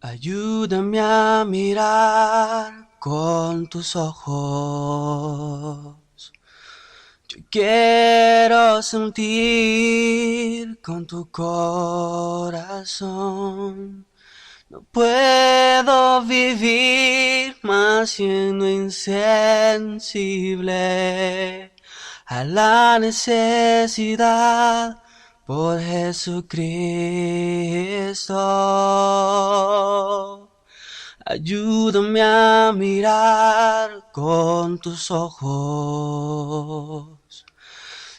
Ayúdame a mirar con tus ojos. Yo quiero sentir con tu corazón. No puedo vivir más siendo insensible a la necesidad por Jesucristo. Ayúdame a mirar con tus ojos.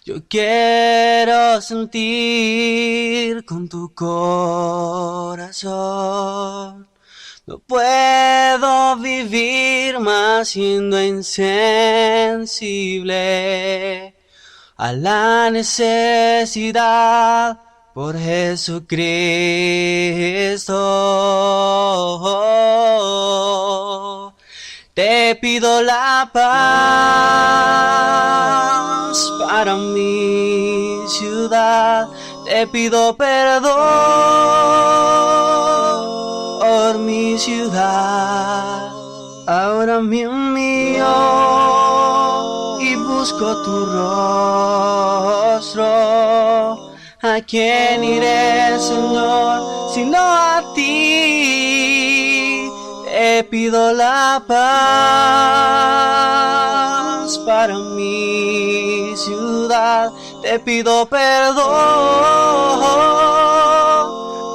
Yo quiero sentir con tu corazón. No puedo vivir más siendo insensible a la necesidad por Jesucristo. Te pido la paz para mi ciudad. Te pido perdón por mi ciudad. Ahora me humillo y busco tu rostro. ¿A quién iré, Señor, sino a ti? Te pido la paz para mi ciudad. Te pido perdón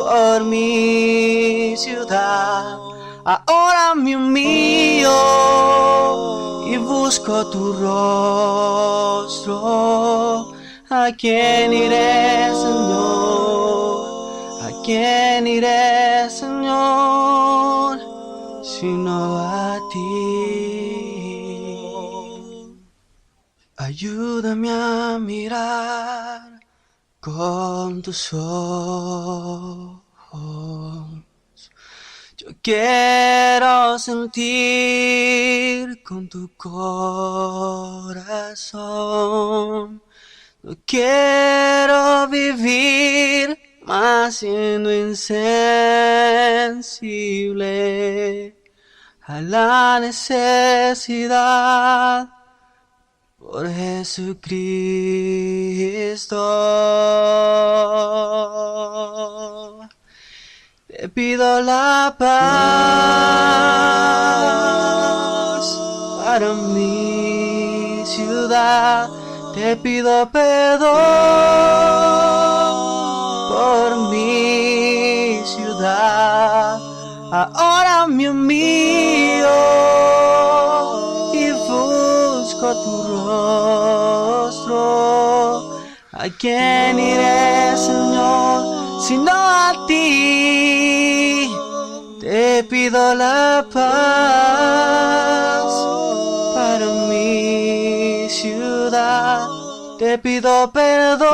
por mi ciudad. Ahora me humillo y busco tu rostro. ¿A quién iré, Señor? ¿A quién iré, Señor, sino a ti? Ayúdame a mirar con tus ojos. Yo quiero sentir con tu corazón. No quiero vivir más siendo insensible a la necesidad por Jesucristo. Te pido la paz para mi ciudad. Te pido perdón por mi ciudad. Ahora me humillo y busco tu rostro. ¿A quién iré, Señor, sino a ti? Te pido la paz para mi ciudad. Te pido perdón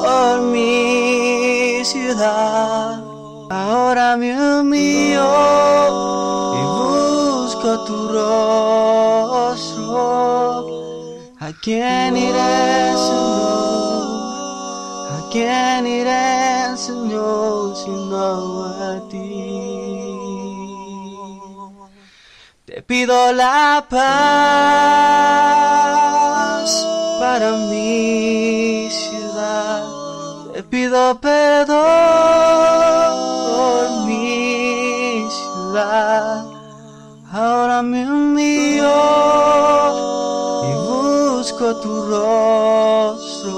por mi ciudad. Ahora me humillo y busco tu rostro. ¿A quién iré, Señor? ¿A quién iré, Señor, sino a ti? Te pido la paz para mi ciudad. Te pido perdón por mi ciudad. Ahora me humillo y busco tu rostro.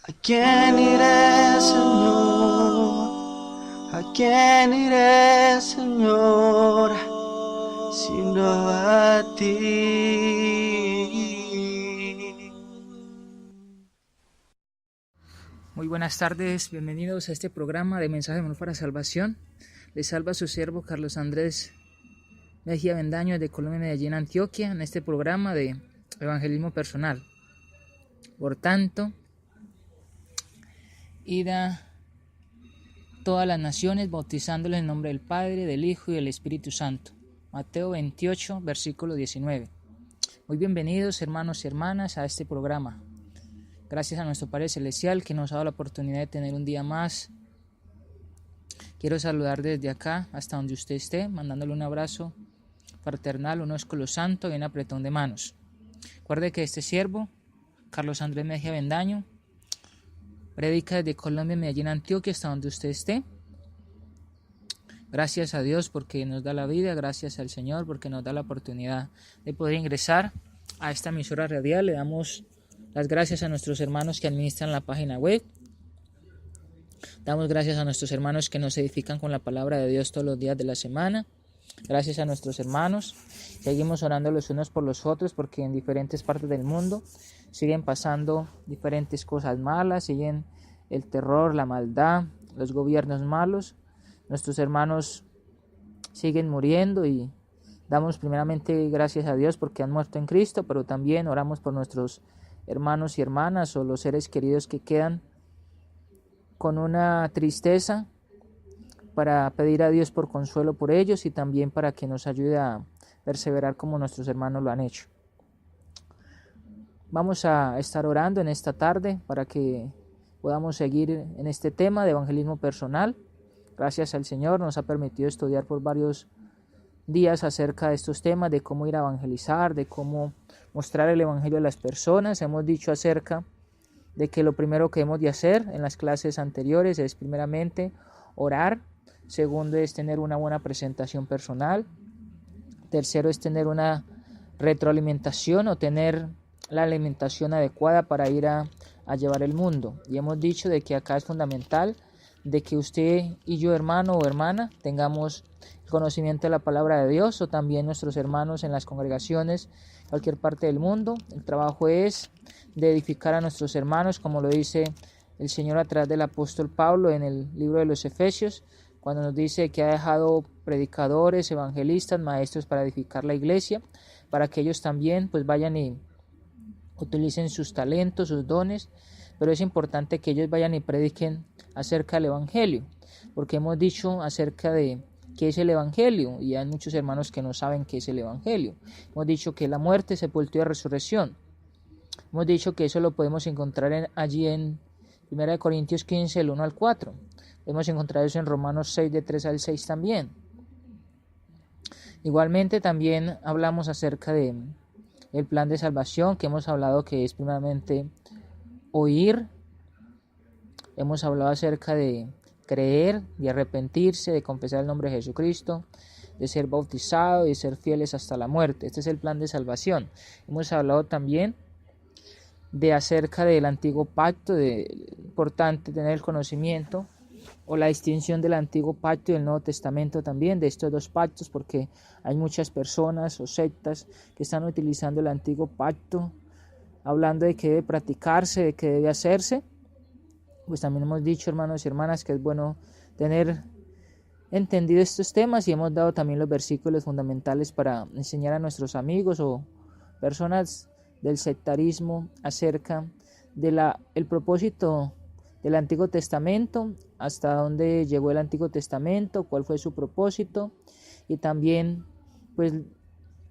¿A quién iré, Señor? ¿A quién iré, Señor, sino a ti? Muy buenas tardes, bienvenidos a este programa de Mensaje de Amor para Salvación. Les salva su siervo Carlos Andrés Mejía Bendaño de Colombia, Medellín, Antioquia, en este programa de evangelismo personal. Por tanto, id a todas las naciones, bautizándoles en nombre del Padre, del Hijo y del Espíritu Santo. Mateo 28, versículo 19. Muy bienvenidos, hermanos y hermanas, a este programa. Gracias a nuestro Padre Celestial que nos ha dado la oportunidad de tener un día más Quiero saludar desde acá hasta donde usted esté, mandándole un abrazo fraternal, un ósculo santo y un apretón de manos. Recuerde que este siervo, Carlos Andrés Mejía Bendaño, predica desde Colombia, Medellín, Antioquia, hasta donde usted esté. Gracias a Dios porque nos da la vida, gracias al Señor porque nos da la oportunidad de poder ingresar a esta emisora radial. Le damos las gracias a nuestros hermanos que administran la página web. Damos gracias a nuestros hermanos que nos edifican con la palabra de Dios todos los días de la semana. Gracias a nuestros hermanos. Seguimos orando los unos por los otros porque en diferentes partes del mundo siguen pasando diferentes cosas malas, siguen el terror, la maldad, los gobiernos malos. Nuestros hermanos siguen muriendo y damos primeramente gracias a Dios porque han muerto en Cristo, pero también oramos por nuestros hermanos y hermanas o los seres queridos que quedan con una tristeza, para pedir a Dios por consuelo por ellos y también para que nos ayude a perseverar como nuestros hermanos lo han hecho. Vamos a estar orando en esta tarde para que podamos seguir en este tema de evangelismo personal. Gracias al Señor nos ha permitido estudiar por varios días acerca de estos temas, de cómo ir a evangelizar, de cómo mostrar el evangelio a las personas. Hemos dicho acerca de que lo primero que hemos de hacer en las clases anteriores es primeramente orar. Segundo es tener una buena presentación personal. Tercero es tener una retroalimentación o tener la alimentación adecuada para ir a llevar el mundo. Y hemos dicho de que acá es fundamental de que usted y yo, hermano o hermana, tengamos el conocimiento de la palabra de Dios, o también nuestros hermanos en las congregaciones, cualquier parte del mundo. El trabajo es de edificar a nuestros hermanos, como lo dice el Señor a través del apóstol Pablo en el libro de los Efesios, cuando nos dice que ha dejado predicadores, evangelistas, maestros para edificar la iglesia, para que ellos también pues vayan y utilicen sus talentos, sus dones, pero es importante que ellos vayan y prediquen acerca del evangelio, porque hemos dicho acerca de qué es el evangelio y hay muchos hermanos que no saben qué es el evangelio. Hemos dicho que la muerte, sepultura y resurrección. Hemos dicho que eso lo podemos encontrar allí en 1 Corintios 15, del 1 al 4. Podemos encontrar eso en Romanos 6, de 3 al 6 también. Igualmente también hablamos acerca de el plan de salvación, que hemos hablado que es primeramente oír. Hemos hablado acerca de creer, de arrepentirse, de confesar el nombre de Jesucristo, de ser bautizado y de ser fieles hasta la muerte. Este es el plan de salvación. Hemos hablado también de acerca del antiguo pacto, de importante tener el conocimiento o la distinción del antiguo pacto y del Nuevo Testamento también, de estos dos pactos, porque hay muchas personas o sectas que están utilizando el antiguo pacto, hablando de que debe practicarse, de que debe hacerse. Pues también hemos dicho, hermanos y hermanas, que es bueno tener entendido estos temas y hemos dado también los versículos fundamentales para enseñar a nuestros amigos o personas del sectarismo acerca de el propósito del Antiguo Testamento, hasta dónde llegó el Antiguo Testamento, cuál fue su propósito y también pues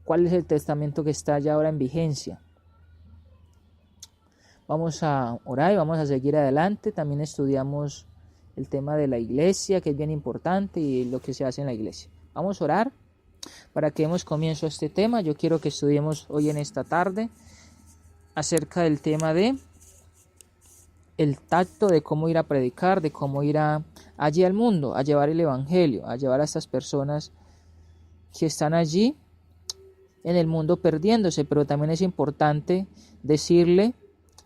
cuál es el testamento que está ya ahora en vigencia. Vamos a orar y vamos a seguir adelante. También estudiamos el tema de la iglesia, que es bien importante, y lo que se hace en la iglesia. Vamos a orar para que demos comienzo a este tema. Yo quiero que estudiemos hoy en esta tarde acerca del tema de el tacto, de cómo ir a predicar, de cómo ir allí al mundo, a llevar el evangelio, a llevar a estas personas que están allí en el mundo perdiéndose. Pero también es importante decirle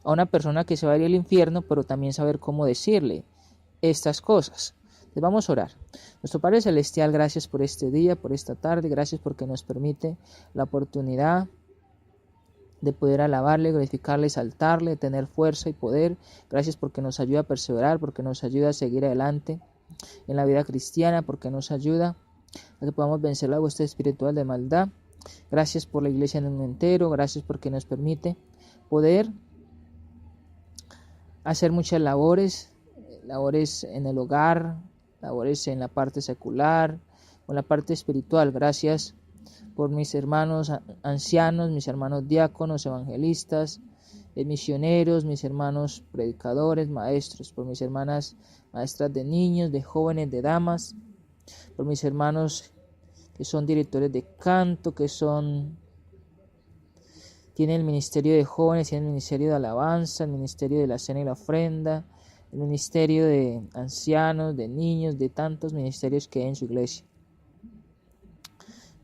a una persona que se va a ir al infierno, pero también saber cómo decirle estas cosas. Entonces vamos a orar. Nuestro Padre Celestial, gracias por este día, por esta tarde, gracias porque nos permite la oportunidad de poder alabarle, glorificarle, exaltarle, tener fuerza y poder. Gracias porque nos ayuda a perseverar, porque nos ayuda a seguir adelante en la vida cristiana, porque nos ayuda a que podamos vencer la hueste espiritual de maldad. Gracias por la iglesia en el mundo entero, gracias porque nos permite poder hacer muchas labores en el hogar, labores en la parte secular o en la parte espiritual. Gracias por mis hermanos ancianos, mis hermanos diáconos, evangelistas, misioneros, mis hermanos predicadores, maestros, por mis hermanas maestras de niños, de jóvenes, de damas, por mis hermanos que son directores de canto, tienen el ministerio de jóvenes, tienen el ministerio de alabanza, el ministerio de la cena y la ofrenda, el ministerio de ancianos, de niños, de tantos ministerios que hay en su iglesia.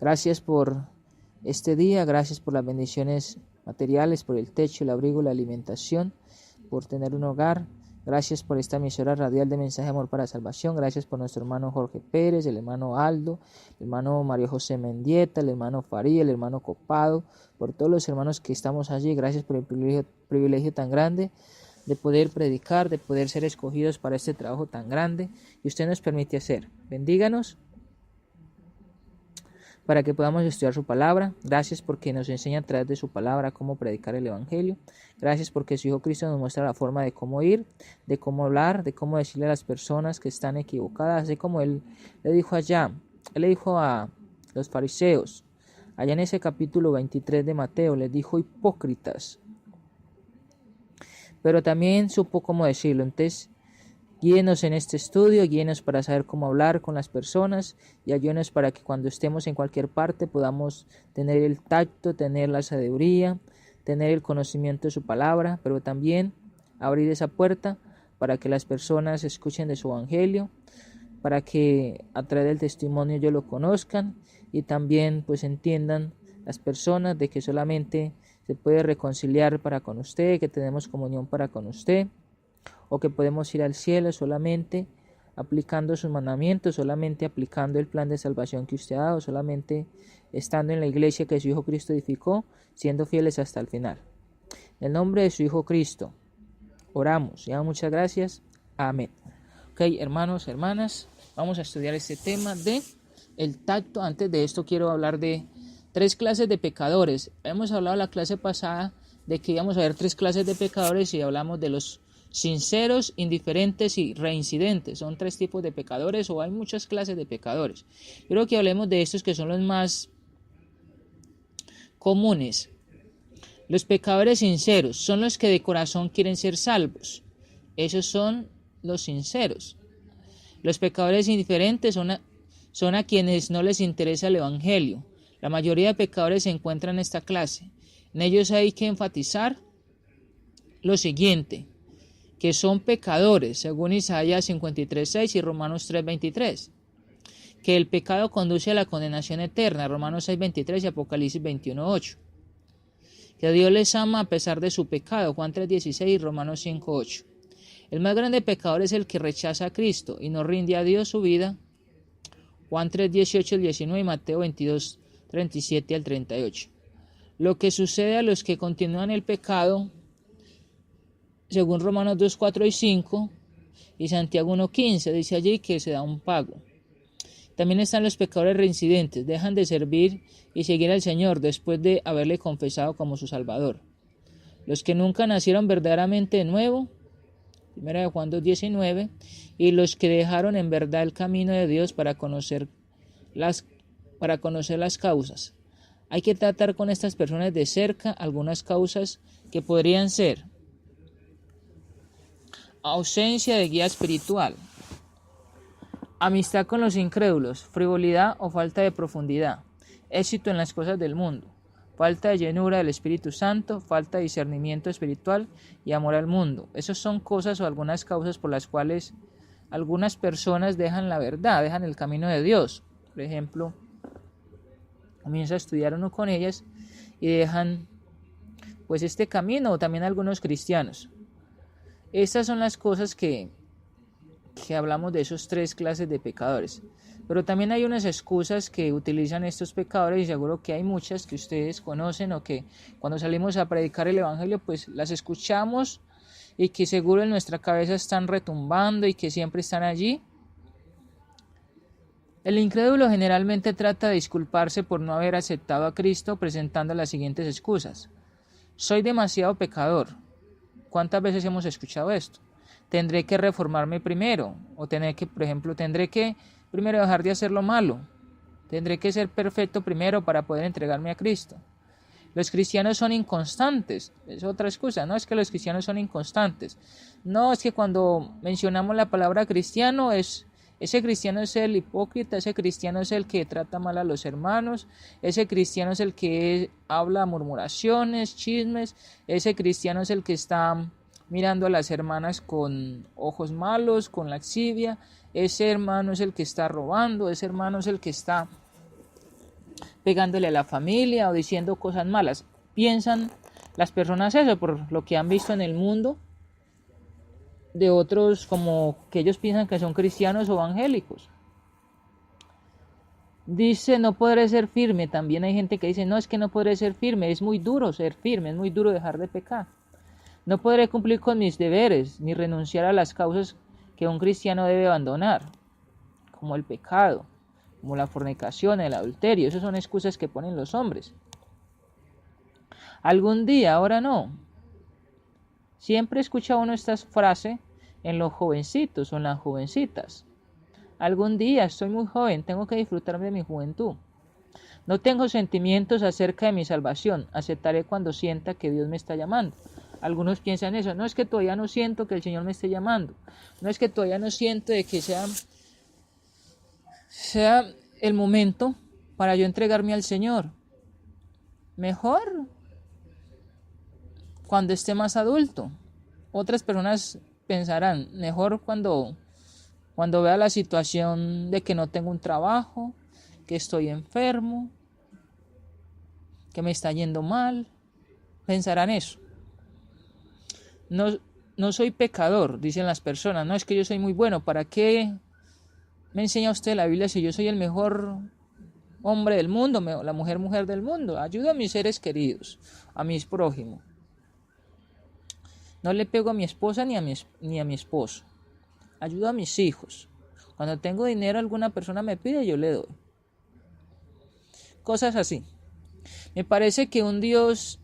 Gracias por este día, gracias por las bendiciones materiales, por el techo, el abrigo, la alimentación, por tener un hogar. Gracias por esta emisora radial de Mensaje de Amor para Salvación. Gracias por nuestro hermano Jorge Pérez, el hermano Aldo, el hermano Mario José Mendieta, el hermano Faría, el hermano Copado, por todos los hermanos que estamos allí. Gracias por el privilegio tan grande de poder predicar, de poder ser escogidos para este trabajo tan grande y usted nos permite hacer. Bendíganos para que podamos estudiar su palabra. Gracias porque nos enseña a través de su palabra cómo predicar el evangelio. Gracias porque su Hijo Cristo nos muestra la forma de cómo ir, de cómo hablar, de cómo decirle a las personas que están equivocadas, así como Él le dijo a los fariseos, allá en ese capítulo 23 de Mateo, les dijo hipócritas, pero también supo cómo decirlo. Entonces, guíenos en este estudio, guíenos para saber cómo hablar con las personas y ayúdenos para que cuando estemos en cualquier parte podamos tener el tacto, tener la sabiduría, tener el conocimiento de su palabra, pero también abrir esa puerta para que las personas escuchen de su evangelio, para que a través del testimonio ellos lo conozcan y también pues entiendan las personas de que solamente se puede reconciliar para con usted, que tenemos comunión para con usted, o que podemos ir al cielo solamente aplicando sus mandamientos, solamente aplicando el plan de salvación que usted ha dado, solamente estando en la iglesia que su Hijo Cristo edificó, siendo fieles hasta el final. En el nombre de su Hijo Cristo oramos y damos muchas gracias. Amén. Ok, hermanos, hermanas, vamos a estudiar este tema de el tacto. Antes de esto quiero hablar de 3 clases de pecadores. Hemos hablado la clase pasada de que íbamos a ver 3 clases de pecadores y hablamos de los sinceros, indiferentes y reincidentes. Son 3 tipos de pecadores, o hay muchas clases de pecadores. Creo que hablemos de estos que son los más comunes. Los pecadores sinceros son los que de corazón quieren ser salvos. Esos son los sinceros. Los pecadores indiferentes son a quienes no les interesa el evangelio. La mayoría de pecadores se encuentran en esta clase. En ellos hay que enfatizar lo siguiente, que son pecadores, según Isaías 53:6 y Romanos 3:23, que el pecado conduce a la condenación eterna, Romanos 6:23 y Apocalipsis 21:8, que Dios les ama a pesar de su pecado, Juan 3:16 y Romanos 5:8. El más grande pecador es el que rechaza a Cristo y no rinde a Dios su vida, Juan 3:18 al 19 y Mateo 22:37 al 38. Lo que sucede a los que continúan el pecado, según Romanos 2, 4 y 5 y Santiago 1:15, dice allí que se da un pago. También están los pecadores reincidentes, dejan de servir y seguir al Señor después de haberle confesado como su Salvador. Los que nunca nacieron verdaderamente de nuevo, 1 Juan 2:19, y los que dejaron en verdad el camino de Dios para conocer las causas. Hay que tratar con estas personas de cerca algunas causas que podrían ser ausencia de guía espiritual, amistad con los incrédulos, frivolidad o falta de profundidad, éxito en las cosas del mundo, falta de llenura del Espíritu Santo, falta de discernimiento espiritual y amor al mundo. Esas son cosas o algunas causas por las cuales algunas personas dejan la verdad, dejan el camino de Dios. Por ejemplo, comienza a estudiar uno con ellas y dejan pues este camino, o también algunos cristianos. Estas son las cosas que hablamos de esos 3 clases de pecadores. Pero también hay unas excusas que utilizan estos pecadores, y seguro que hay muchas que ustedes conocen, o que cuando salimos a predicar el evangelio pues las escuchamos y que seguro en nuestra cabeza están retumbando y que siempre están allí. El incrédulo generalmente trata de disculparse por no haber aceptado a Cristo presentando las siguientes excusas. Soy demasiado pecador. ¿Cuántas veces hemos escuchado esto? Tendré que reformarme primero, o tendré que primero dejar de hacer lo malo. Tendré que ser perfecto primero para poder entregarme a Cristo. Los cristianos son inconstantes, es otra excusa, no es que los cristianos son inconstantes, no es que cuando mencionamos la palabra cristiano, ese cristiano es el hipócrita, ese cristiano es el que trata mal a los hermanos, ese cristiano es el que habla murmuraciones, chismes, ese cristiano es el que está mirando a las hermanas con ojos malos, con laxivia, ese hermano es el que está robando, ese hermano es el que está pegándole a la familia o diciendo cosas malas. Piensan las personas eso por lo que han visto en el mundo de otros, como que ellos piensan que son cristianos o evangélicos. Dice, no podré ser firme. También hay gente que dice, no, es que no podré ser firme, es muy duro ser firme, es muy duro dejar de pecar. No podré cumplir con mis deberes, ni renunciar a las causas que un cristiano debe abandonar, como el pecado, como la fornicación, el adulterio. Esas son excusas que ponen los hombres. Algún día, ahora no. Siempre escucha uno esta frase en los jovencitos o en las jovencitas. Algún día, estoy muy joven, tengo que disfrutar de mi juventud. No tengo sentimientos acerca de mi salvación, aceptaré cuando sienta que Dios me está llamando. Algunos piensan eso, no es que todavía no siento que el Señor me esté llamando, no es que todavía no siento de que sea el momento para yo entregarme al Señor. Mejor cuando esté más adulto. Otras personas pensarán, mejor cuando vea la situación de que no tengo un trabajo, que estoy enfermo, que me está yendo mal, pensarán eso. No soy pecador, dicen las personas, no es que yo soy muy bueno, ¿para qué me enseña usted la Biblia si yo soy el mejor hombre del mundo, la mujer del mundo? Ayudo a mis seres queridos, a mis prójimos. No le pego a mi esposa ni a mi esposo. Ayudo a mis hijos. Cuando tengo dinero, alguna persona me pide, yo le doy. Cosas así. Me parece que Dios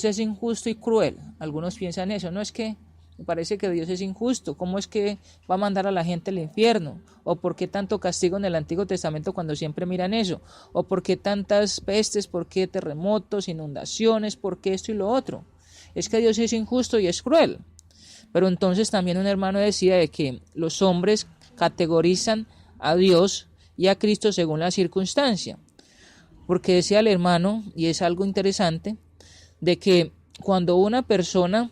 es injusto y cruel. Algunos piensan eso. No, es que me parece que Dios es injusto. ¿Cómo es que va a mandar a la gente al infierno? ¿O por qué tanto castigo en el Antiguo Testamento cuando siempre miran eso? ¿O por qué tantas pestes? ¿Por qué terremotos, inundaciones? ¿Por qué esto y lo otro? Es que Dios es injusto y es cruel. Pero entonces también un hermano decía de que los hombres categorizan a Dios y a Cristo según la circunstancia. Porque decía el hermano, y es algo interesante, de que cuando una persona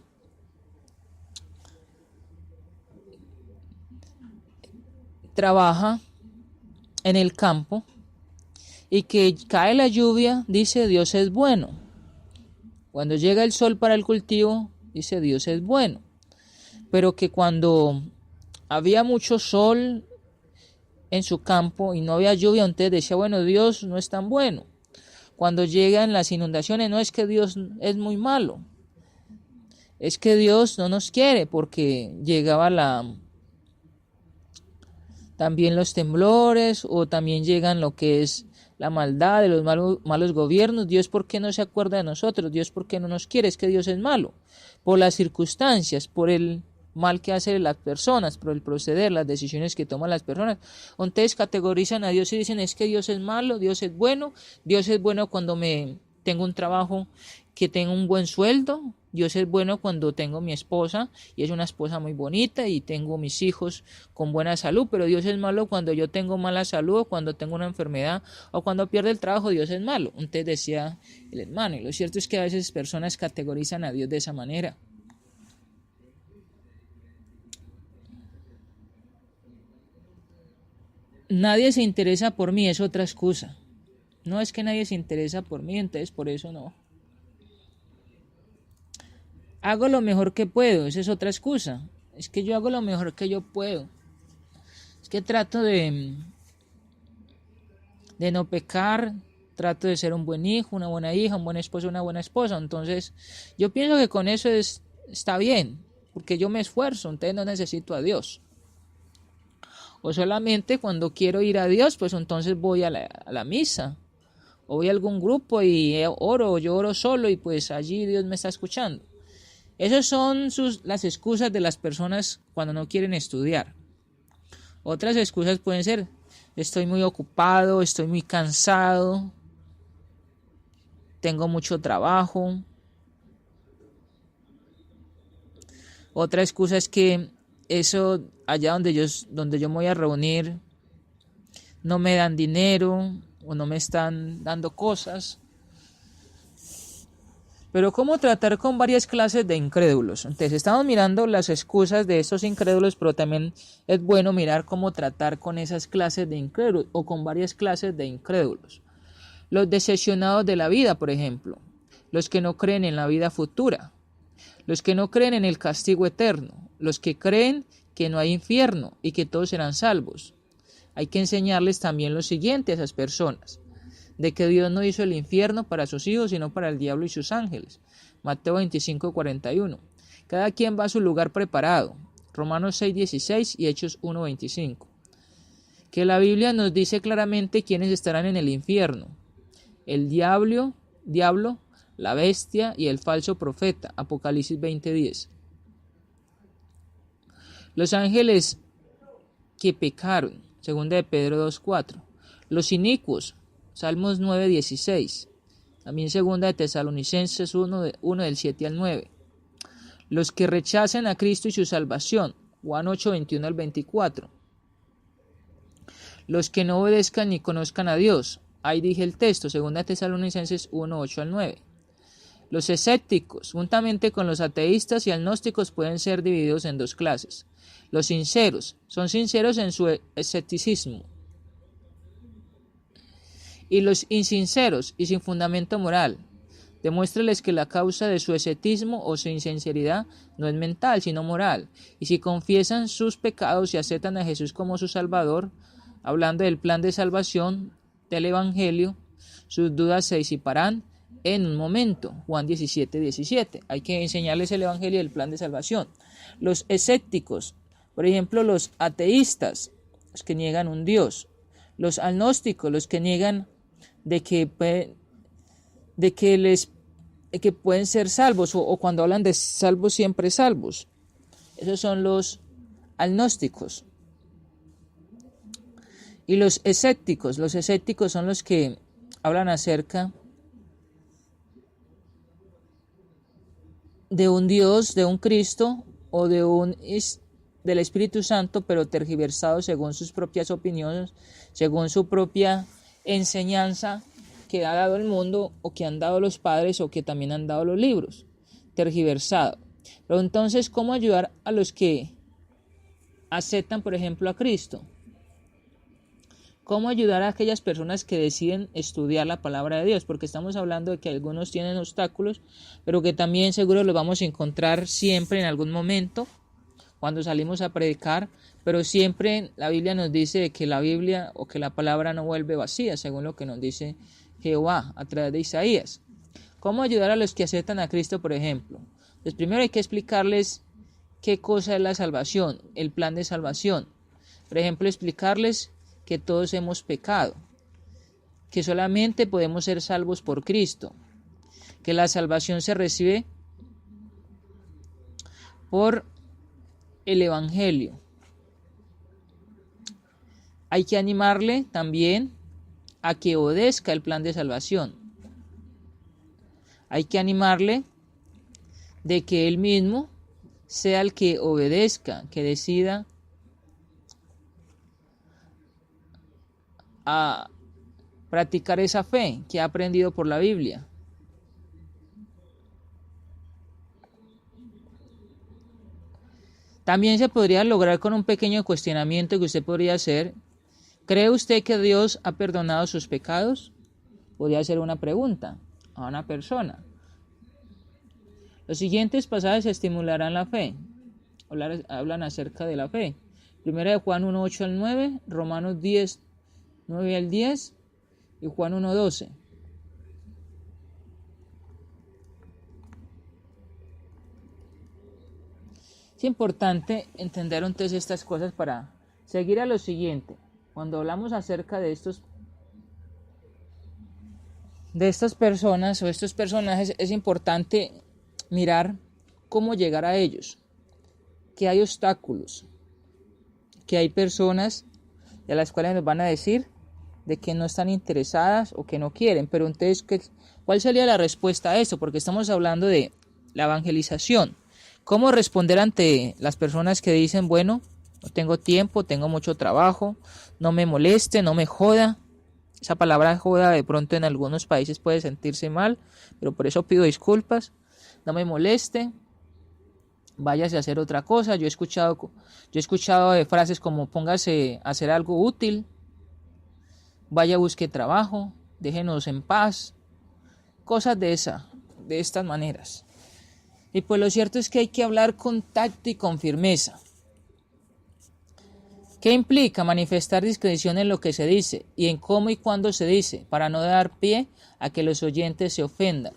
trabaja en el campo y que cae la lluvia, dice Dios es bueno. Cuando llega el sol para el cultivo, dice Dios es bueno. Pero que cuando había mucho sol en su campo y no había lluvia, entonces decía, bueno, Dios no es tan bueno. Cuando llegan las inundaciones, no es que Dios es muy malo, es que Dios no nos quiere, porque llegaba también los temblores, o también llegan lo que es la maldad de los malos gobiernos. Dios, ¿por qué no se acuerda de nosotros? Dios, ¿por qué no nos quiere? Es que Dios es malo, por las circunstancias, por el mal que hacen las personas, por el proceder, las decisiones que toman las personas. Entonces categorizan a Dios y dicen, es que Dios es malo, Dios es bueno cuando tengo un trabajo que tengo un buen sueldo, Dios es bueno cuando tengo mi esposa y es una esposa muy bonita y tengo mis hijos con buena salud, pero Dios es malo cuando yo tengo mala salud, o cuando tengo una enfermedad, o cuando pierdo el trabajo. Dios es malo. Entonces decía el hermano, y lo cierto es que a veces personas categorizan a Dios de esa manera. Nadie se interesa por mí, es otra excusa. No es que nadie se interesa por mí, entonces por eso no. Hago lo mejor que puedo, esa es otra excusa. Es que yo hago lo mejor que yo puedo. Es que trato de no pecar, trato de ser un buen hijo, una buena hija, un buen esposo, una buena esposa. Entonces, yo pienso que con eso está bien, porque yo me esfuerzo, entonces no necesito a Dios. O solamente cuando quiero ir a Dios, pues entonces voy a la misa, o voy a algún grupo y oro, o yo oro solo y pues allí Dios me está escuchando. Esas son las excusas de las personas cuando no quieren estudiar. Otras excusas pueden ser, estoy muy ocupado, estoy muy cansado, tengo mucho trabajo. Otra excusa es que eso allá donde yo me voy a reunir no me dan dinero o no me están dando cosas. Pero ¿cómo tratar con varias clases de incrédulos? Entonces estamos mirando las excusas de estos incrédulos, pero también es bueno mirar cómo tratar con esas clases de incrédulos o con varias clases de incrédulos. Los decepcionados de la vida, por ejemplo, los que no creen en la vida futura, los que no creen en el castigo eterno, los que creen que no hay infierno y que todos serán salvos. Hay que enseñarles también lo siguiente a esas personas: de que Dios no hizo el infierno para sus hijos, sino para el diablo y sus ángeles. Mateo 25:41. Cada quien va a su lugar preparado. Romanos 6:16 y Hechos 1:25. Que la Biblia nos dice claramente quiénes estarán en el infierno: el diablo, la bestia y el falso profeta. Apocalipsis 20:10. Los ángeles que pecaron. Segunda de Pedro 2:4. Los inicuos. Salmos 9:16. También segunda de Tesalonicenses 1 del 7 al 9. Los que rechacen a Cristo y su salvación. Juan 8:21 al 24. Los que no obedezcan ni conozcan a Dios. Ahí dije el texto, segunda de Tesalonicenses 1:8 al 9. Los escépticos, juntamente con los ateístas y agnósticos, pueden ser divididos en dos clases. Los sinceros, son sinceros en su escepticismo. Y los insinceros y sin fundamento moral. Demuéstreles que la causa de su escepticismo o su insinceridad no es mental, sino moral. Y si confiesan sus pecados y aceptan a Jesús como su Salvador, hablando del plan de salvación del Evangelio, sus dudas se disiparán en un momento. Juan 17:17. Hay que enseñarles el Evangelio y el plan de salvación. Los escépticos, por ejemplo, los ateístas, los que niegan un Dios. Los agnósticos, los que niegan de que pueden ser salvos, o cuando hablan de salvos, siempre salvos. Esos son los agnósticos. Y los escépticos son los que hablan acerca de un Dios, de un Cristo o del Espíritu Santo, pero tergiversado según sus propias opiniones, según su propia enseñanza que ha dado el mundo, o que han dado los padres, o que también han dado los libros, tergiversado. Pero entonces, ¿cómo ayudar a los que aceptan, por ejemplo, a Cristo? ¿Cómo ayudar a aquellas personas que deciden estudiar la palabra de Dios? Porque estamos hablando de que algunos tienen obstáculos, pero que también seguro los vamos a encontrar siempre en algún momento cuando salimos a predicar, pero siempre la Biblia nos dice de que la Biblia o que la palabra no vuelve vacía, según lo que nos dice Jehová a través de Isaías. ¿Cómo ayudar a los que aceptan a Cristo, por ejemplo? Pues primero hay que explicarles qué cosa es la salvación, el plan de salvación. Por ejemplo, explicarles que todos hemos pecado, que solamente podemos ser salvos por Cristo, que la salvación se recibe por el Evangelio. Hay que animarle también a que obedezca el plan de salvación. Hay que animarle de que él mismo sea el que obedezca, que decida a practicar esa fe que ha aprendido por la Biblia. También se podría lograr con un pequeño cuestionamiento que usted podría hacer. ¿Cree usted que Dios ha perdonado sus pecados? Podría ser una pregunta a una persona. Los siguientes pasajes estimularán la fe. Hablan acerca de la fe. Primera de Juan 1:8 al 9, Romanos 10:9 al 10 y Juan 1:12. Es importante entender entonces estas cosas para seguir a lo siguiente. Cuando hablamos acerca de estas personas o estos personajes, es importante mirar cómo llegar a ellos, que hay obstáculos, que hay personas de las cuales nos van a decir de que no están interesadas o que no quieren. Pero entonces, ¿cuál sería la respuesta a esto? Porque estamos hablando de la evangelización. ¿Cómo responder ante las personas que dicen, bueno, no tengo tiempo, tengo mucho trabajo, no me moleste, no me joda? Esa palabra joda de pronto en algunos países puede sentirse mal, pero por eso pido disculpas. No me moleste, váyase a hacer otra cosa. Yo he escuchado frases como póngase a hacer algo útil, vaya, busque trabajo, déjenos en paz, cosas de estas maneras. Y pues lo cierto es que hay que hablar con tacto y con firmeza. ¿Qué implica manifestar discreción en lo que se dice y en cómo y cuándo se dice, para no dar pie a que los oyentes se ofendan?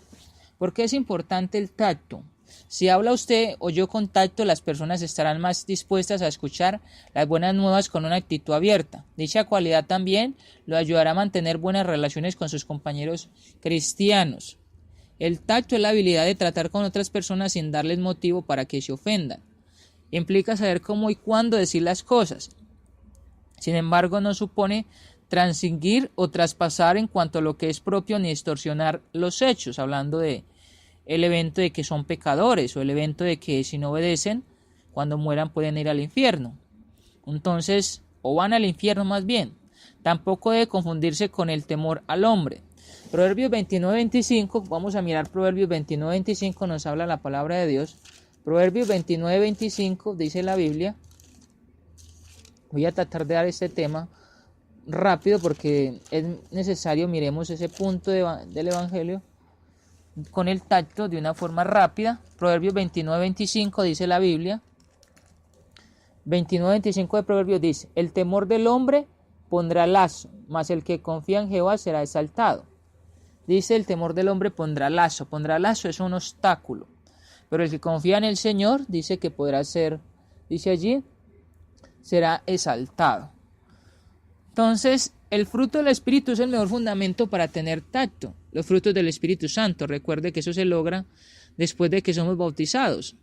¿Por qué es importante el tacto? Si habla usted o yo con tacto, las personas estarán más dispuestas a escuchar las buenas nuevas con una actitud abierta. Dicha cualidad también lo ayudará a mantener buenas relaciones con sus compañeros cristianos. El tacto es la habilidad de tratar con otras personas sin darles motivo para que se ofendan. Implica saber cómo y cuándo decir las cosas. Sin embargo, no supone transigir o traspasar en cuanto a lo que es propio ni distorsionar los hechos, hablando de el evento de que son pecadores o el evento de que si no obedecen, cuando mueran pueden ir al infierno. Entonces, o van al infierno más bien. Tampoco debe confundirse con el temor al hombre. Proverbios 29-25, vamos a mirar Proverbios 29-25, nos habla la palabra de Dios. Proverbios 29-25 dice la Biblia. Voy a tratar de dar este tema rápido porque es necesario, miremos ese punto del Evangelio con el tacto de una forma rápida. Proverbios 29-25 dice la Biblia. 29-25 de Proverbios dice: el temor del hombre pondrá lazo, mas el que confía en Jehová será exaltado. Dice, el temor del hombre pondrá lazo. Pondrá lazo es un obstáculo. Pero el que confía en el Señor dice que podrá ser, dice allí, será exaltado. Entonces, el fruto del Espíritu es el mejor fundamento para tener tacto. Los frutos del Espíritu Santo, recuerde que eso se logra después de que somos bautizados.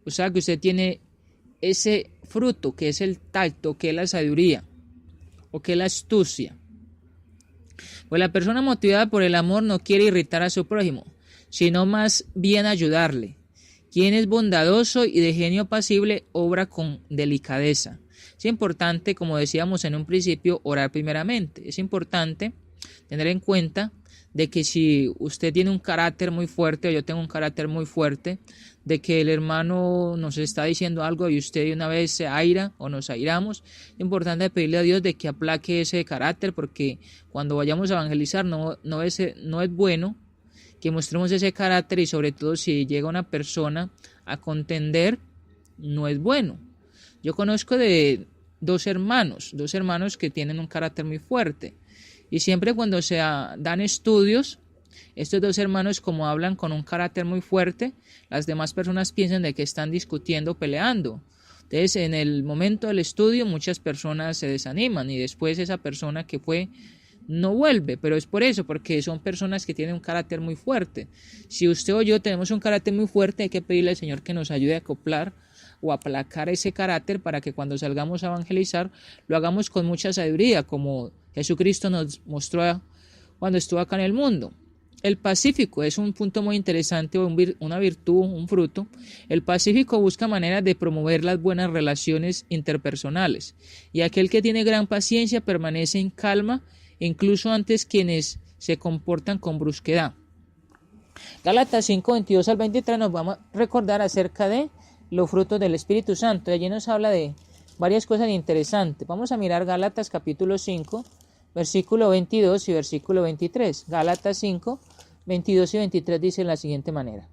O sea que usted tiene ese fruto que es el tacto, que es la sabiduría o que es la astucia. Pues la persona motivada por el amor no quiere irritar a su prójimo, sino más bien ayudarle. Quien es bondadoso y de genio apacible obra con delicadeza. Es importante, como decíamos en un principio, orar primeramente. Es importante tener en cuenta de que si usted tiene un carácter muy fuerte o yo tengo un carácter muy fuerte, de que el hermano nos está diciendo algo y usted de una vez se aira o nos airamos, es importante pedirle a Dios de que aplaque ese carácter, porque cuando vayamos a evangelizar no es bueno que mostremos ese carácter, y sobre todo si llega una persona a contender, no es bueno. Yo conozco de dos hermanos que tienen un carácter muy fuerte, y siempre cuando se dan estudios, estos dos hermanos, como hablan con un carácter muy fuerte, las demás personas piensan de que están discutiendo, peleando. Entonces, en el momento del estudio, muchas personas se desaniman y después esa persona que fue no vuelve, pero es por eso, porque son personas que tienen un carácter muy fuerte. Si usted o yo tenemos un carácter muy fuerte, hay que pedirle al Señor que nos ayude a acoplar o aplacar ese carácter para que cuando salgamos a evangelizar lo hagamos con mucha sabiduría, como Jesucristo nos mostró cuando estuvo acá en el mundo. El pacífico es un punto muy interesante, una virtud, un fruto. El pacífico busca maneras de promover las buenas relaciones interpersonales, y aquel que tiene gran paciencia permanece en calma, incluso antes quienes se comportan con brusquedad. Gálatas 5:22 al 23 nos vamos a recordar acerca de los frutos del Espíritu Santo. Allí nos habla de varias cosas interesantes. Vamos a mirar Gálatas capítulo 5, versículo 22 y versículo 23. Gálatas 5, 22 y 23 dice de la siguiente manera.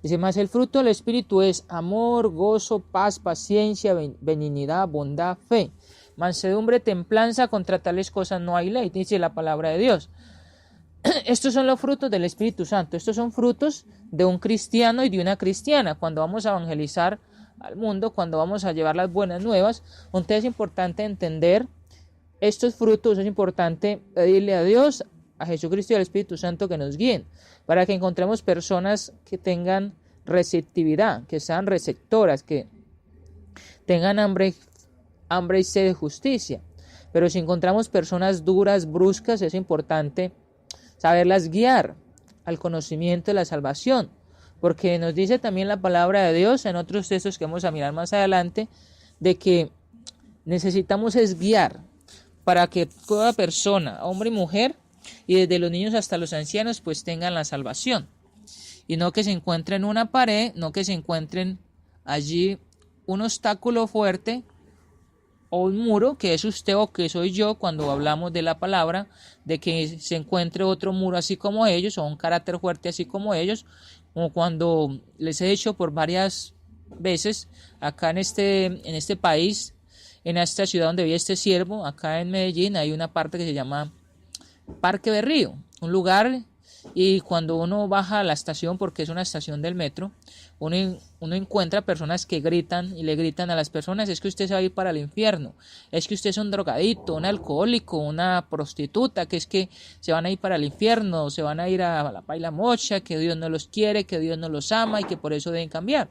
Dice: mas el fruto del Espíritu es amor, gozo, paz, paciencia, benignidad, bondad, fe, mansedumbre, templanza. Contra tales cosas no hay ley, dice la palabra de Dios. Estos son los frutos del Espíritu Santo. Estos son frutos de un cristiano y de una cristiana. Cuando vamos a evangelizar al mundo, cuando vamos a llevar las buenas nuevas, entonces es importante entender estos frutos. Es importante pedirle a Dios, a Jesucristo y al Espíritu Santo que nos guíen, para que encontremos personas que tengan receptividad, que sean receptoras, que tengan hambre y sed de justicia. Pero si encontramos personas duras, bruscas, es importante saberlas guiar al conocimiento de la salvación, porque nos dice también la palabra de Dios en otros textos que vamos a mirar más adelante, de que necesitamos es guiar para que toda persona, hombre y mujer, y desde los niños hasta los ancianos, pues tengan la salvación. Y no que se encuentren en una pared, no que se encuentren allí un obstáculo fuerte o un muro, que es usted o que soy yo cuando hablamos de la palabra, de que se encuentre otro muro así como ellos, o un carácter fuerte así como ellos, como cuando les he dicho por varias veces, acá en este país, en esta ciudad donde vive este siervo, acá en Medellín, hay una parte que se llama Parque Berrío, un lugar, y cuando uno baja a la estación, porque es una estación del metro, uno encuentra personas que gritan y le gritan a las personas: es que usted se va a ir para el infierno, es que usted es un drogadicto, un alcohólico, una prostituta, que es que se van a ir para el infierno, se van a ir a la paila mocha, que Dios no los quiere, que Dios no los ama y que por eso deben cambiar.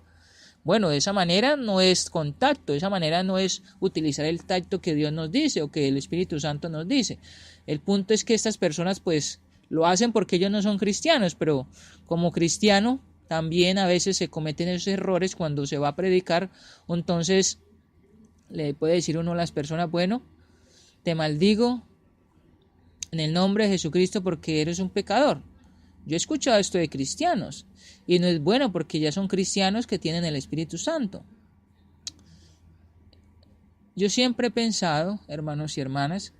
Bueno, de esa manera no es contacto, de esa manera no es utilizar el tacto que Dios nos dice o que el Espíritu Santo nos dice. El punto es que estas personas pues lo hacen porque ellos no son cristianos, pero como cristiano también a veces se cometen esos errores cuando se va a predicar. Entonces le puede decir uno a las personas: bueno, te maldigo en el nombre de Jesucristo porque eres un pecador. Yo he escuchado esto de cristianos y no es bueno porque ya son cristianos que tienen el Espíritu Santo. Yo siempre he pensado, hermanos y hermanas,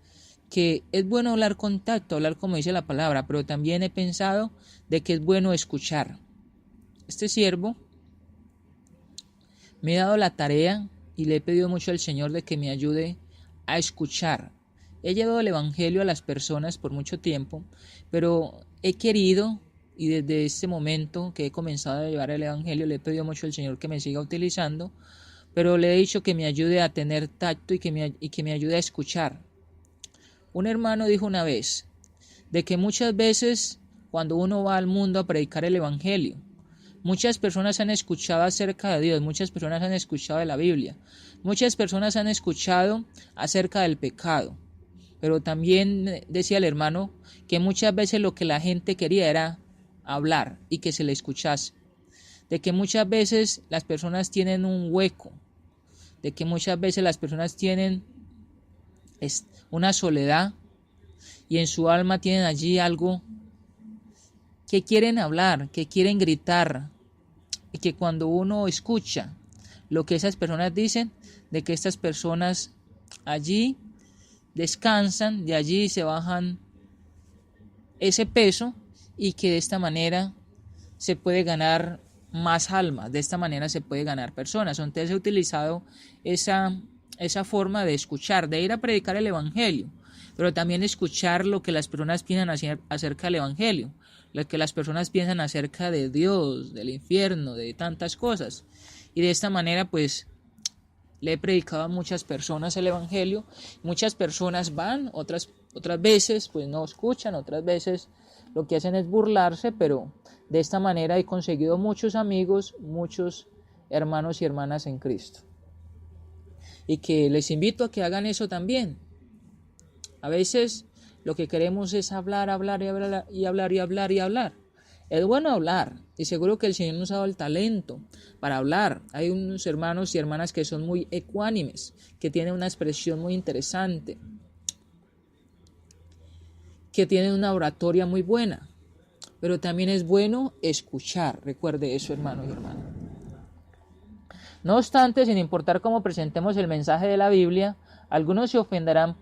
que es bueno hablar con tacto, hablar como dice la palabra, pero también he pensado de que es bueno escuchar. Este siervo me ha dado la tarea y le he pedido mucho al Señor de que me ayude a escuchar. He llevado el Evangelio a las personas por mucho tiempo, pero he querido, y desde este momento que he comenzado a llevar el Evangelio, le he pedido mucho al Señor que me siga utilizando, pero le he dicho que me ayude a tener tacto y que me ayude a escuchar. Un hermano dijo una vez de que muchas veces cuando uno va al mundo a predicar el Evangelio, muchas personas han escuchado acerca de Dios, muchas personas han escuchado de la Biblia, muchas personas han escuchado acerca del pecado, pero también decía el hermano que muchas veces lo que la gente quería era hablar y que se le escuchase, de que muchas veces las personas tienen un hueco, de que muchas veces las personas tienen una soledad y en su alma tienen allí algo que quieren hablar, que quieren gritar, y que cuando uno escucha lo que esas personas dicen, de que estas personas allí descansan, de allí se bajan ese peso y que de esta manera se puede ganar más almas, de esta manera se puede ganar personas. Entonces he utilizado esa forma de escuchar, de ir a predicar el Evangelio, pero también escuchar lo que las personas piensan acerca del Evangelio, lo que las personas piensan acerca de Dios, del infierno, de tantas cosas. Y de esta manera pues le he predicado a muchas personas el Evangelio. Muchas personas van, otras veces pues no escuchan, otras veces lo que hacen es burlarse, pero de esta manera he conseguido muchos amigos, muchos hermanos y hermanas en Cristo. Y que les invito a que hagan eso también. A veces lo que queremos es hablar. Es bueno hablar y seguro que el Señor nos ha dado el talento para hablar. Hay unos hermanos y hermanas que son muy ecuánimes, que tienen una expresión muy interesante, que tienen una oratoria muy buena, pero también es bueno escuchar. Recuerde eso, hermano y hermana. No obstante, sin importar cómo presentemos el mensaje de la Biblia, algunos se ofenderán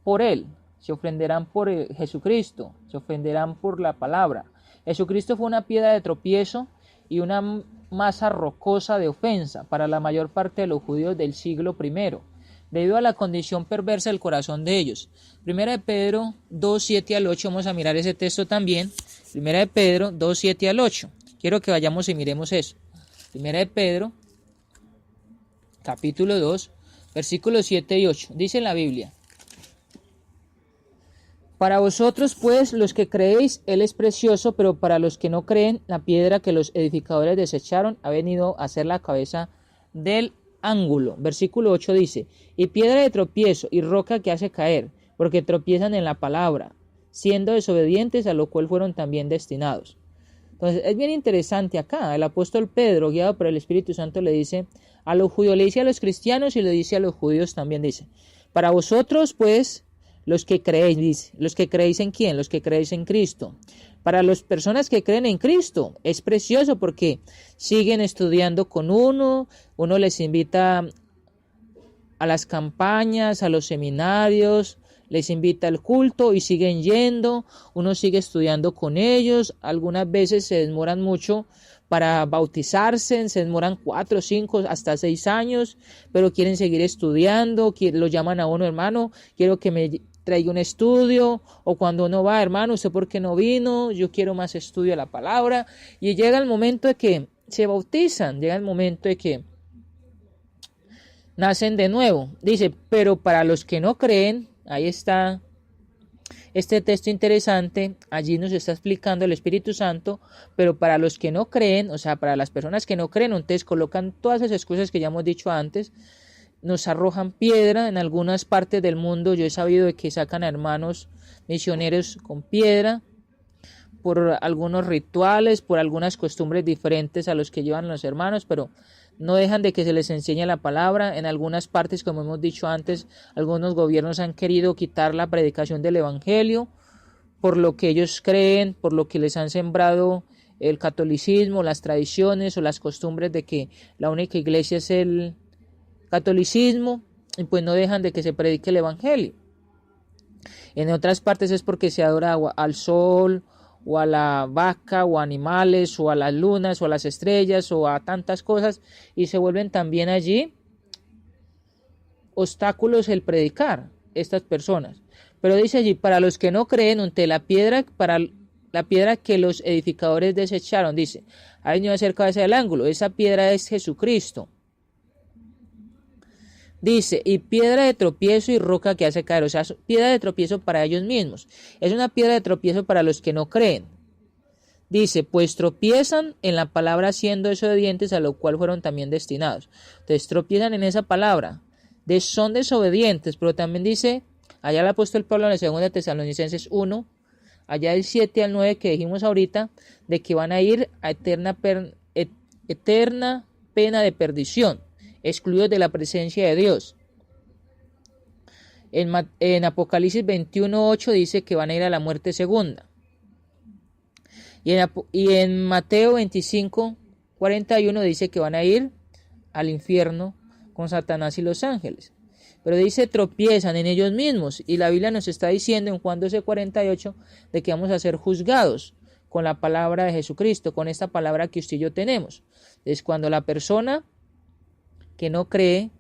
por él, se ofenderán por Jesucristo, se ofenderán por la palabra. Jesucristo fue una piedra de tropiezo y una masa rocosa de ofensa para la mayor parte de los judíos del siglo I, debido a la condición perversa del corazón de ellos. Primera de Pedro 2, 7 al 8, vamos a mirar ese texto también. Primera de Pedro 2, 7 al 8. Quiero que vayamos y miremos eso. Primera de Pedro, capítulo 2, versículos 7 y 8. Dice la Biblia: para vosotros, pues, los que creéis, Él es precioso, pero para los que no creen, la piedra que los edificadores desecharon ha venido a ser la cabeza del ángulo. Versículo 8 dice, y piedra de tropiezo y roca que hace caer, porque tropiezan en la palabra, siendo desobedientes, a lo cual fueron también destinados. Entonces es bien interesante acá, el apóstol Pedro, guiado por el Espíritu Santo, le dice a los judíos, le dice a los cristianos y le dice a los judíos también, dice, para vosotros pues, los que creéis, dice, los que creéis en quién, los que creéis en Cristo. Para las personas que creen en Cristo es precioso porque siguen estudiando con uno les invita a las campañas, a los seminarios, les invita al culto y siguen yendo, uno sigue estudiando con ellos, algunas veces se demoran mucho para bautizarse, se demoran 4, 5, hasta 6 años, pero quieren seguir estudiando, lo llaman a uno, hermano, quiero que me traiga un estudio, o cuando uno va, hermano, ¿usted por qué no vino? Yo quiero más estudio de la palabra, y llega el momento de que se bautizan, llega el momento de que nacen de nuevo. Dice, pero para los que no creen, ahí está este texto interesante, allí nos está explicando el Espíritu Santo, pero para los que no creen, o sea, para las personas que no creen, entonces colocan todas esas excusas que ya hemos dicho antes, nos arrojan piedra. En algunas partes del mundo yo he sabido de que sacan a hermanos misioneros con piedra por algunos rituales, por algunas costumbres diferentes a los que llevan los hermanos, pero no dejan de que se les enseñe la palabra. En algunas partes, como hemos dicho antes, algunos gobiernos han querido quitar la predicación del evangelio por lo que ellos creen, por lo que les han sembrado el catolicismo, las tradiciones o las costumbres de que la única iglesia es el catolicismo, y pues no dejan de que se predique el evangelio. En otras partes es porque se adora al sol, o a la vaca, o a animales, o a las lunas, o a las estrellas, o a tantas cosas, y se vuelven también allí obstáculos el predicar estas personas. Pero dice allí, para los que no creen, ante la piedra, para la piedra que los edificadores desecharon, dice, ahí no acerca del ángulo, esa piedra es Jesucristo. Dice, y piedra de tropiezo y roca que hace caer, o sea, piedra de tropiezo para ellos mismos. Es una piedra de tropiezo para los que no creen. Dice, pues tropiezan en la palabra siendo desobedientes, a lo cual fueron también destinados. Entonces tropiezan en esa palabra, son desobedientes, pero también dice, allá el apóstol Pablo en la 2 Tesalonicenses 1, allá del 7 al 9 que dijimos ahorita, de que van a ir a eterna pena de perdición, excluidos de la presencia de Dios. En Apocalipsis 21:8 dice que van a ir a la muerte segunda. Y en Mateo 25:41 dice que van a ir al infierno con Satanás y los ángeles. Pero dice tropiezan en ellos mismos, y la Biblia nos está diciendo en Juan 12:48 de que vamos a ser juzgados con la palabra de Jesucristo, con esta palabra que usted y yo tenemos. Es cuando la persona que no cree,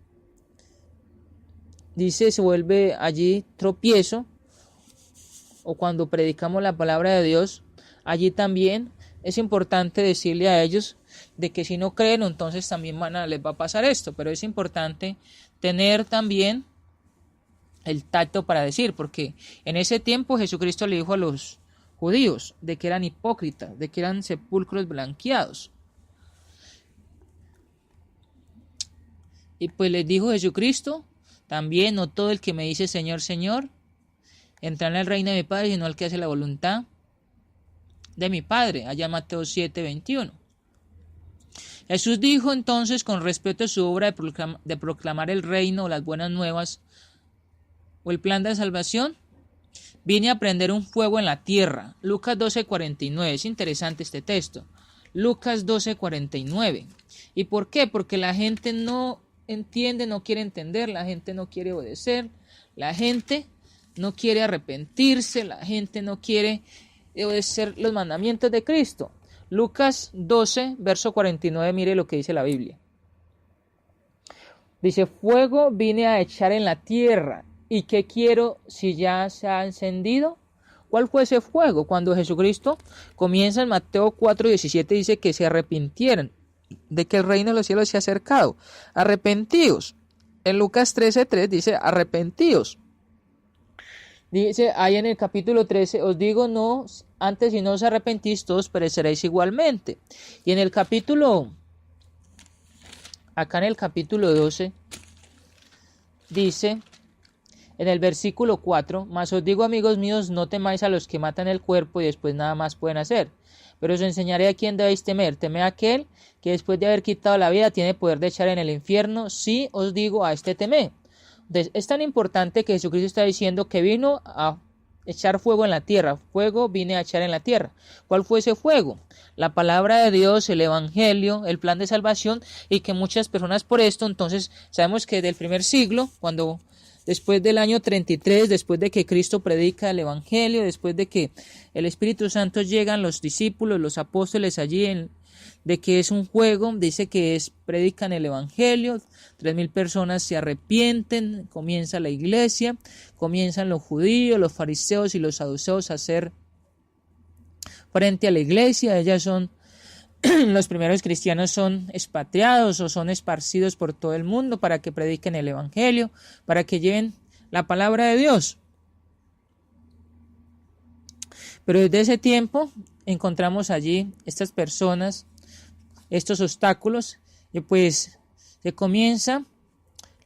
dice, se vuelve allí tropiezo, o cuando predicamos la palabra de Dios, allí también es importante decirle a ellos de que si no creen, entonces también les va a pasar esto, pero es importante tener también el tacto para decir, porque en ese tiempo Jesucristo le dijo a los judíos de que eran hipócritas, de que eran sepulcros blanqueados. Y pues les dijo Jesucristo, también no todo el que me dice Señor, Señor, entrará en el reino de mi Padre, sino el que hace la voluntad de mi Padre, allá Mateo 7:21. Jesús dijo entonces con respecto a su obra de proclamar el reino o las buenas nuevas o el plan de salvación, vine a prender un fuego en la tierra. Lucas 12:49, es interesante este texto. Lucas 12:49. ¿Y por qué? Porque la gente no entiende, no quiere entender, la gente no quiere obedecer, la gente no quiere arrepentirse, la gente no quiere obedecer los mandamientos de Cristo. Lucas 12, verso 49, mire lo que dice la Biblia. Dice, fuego vine a echar en la tierra, ¿y qué quiero si ya se ha encendido? ¿Cuál fue ese fuego? Cuando Jesucristo comienza en Mateo 4:17, dice que se arrepintieran, de que el reino de los cielos se ha acercado. Arrepentíos. En Lucas 13:3 dice, arrepentíos. Dice ahí en el capítulo 13, os digo no, antes si no os arrepentís, todos pereceréis igualmente. Y en el capítulo acá en el capítulo 12, dice en el versículo 4, mas os digo, amigos míos, no temáis a los que matan el cuerpo y después nada más pueden hacer. Pero os enseñaré a quién debéis temer. Temed a aquel que después de haber quitado la vida tiene poder de echar en el infierno. Sí os digo, a este temed. Entonces, es tan importante que Jesucristo está diciendo que vino a echar fuego en la tierra. Fuego vine a echar en la tierra. ¿Cuál fue ese fuego? La palabra de Dios, el evangelio, el plan de salvación, y que muchas personas por esto, entonces sabemos que desde el primer siglo, cuando después del año 33, después de que Cristo predica el evangelio, después de que el Espíritu Santo llegan los discípulos, los apóstoles allí, de que es un juego, dice que predican el evangelio, 3,000 personas se arrepienten, comienza la iglesia, comienzan los judíos, los fariseos y los saduceos a hacer frente a la iglesia. Ellas son los primeros cristianos, son expatriados o son esparcidos por todo el mundo para que prediquen el evangelio, para que lleven la palabra de Dios. Pero desde ese tiempo encontramos allí estas personas, estos obstáculos, y pues se comienza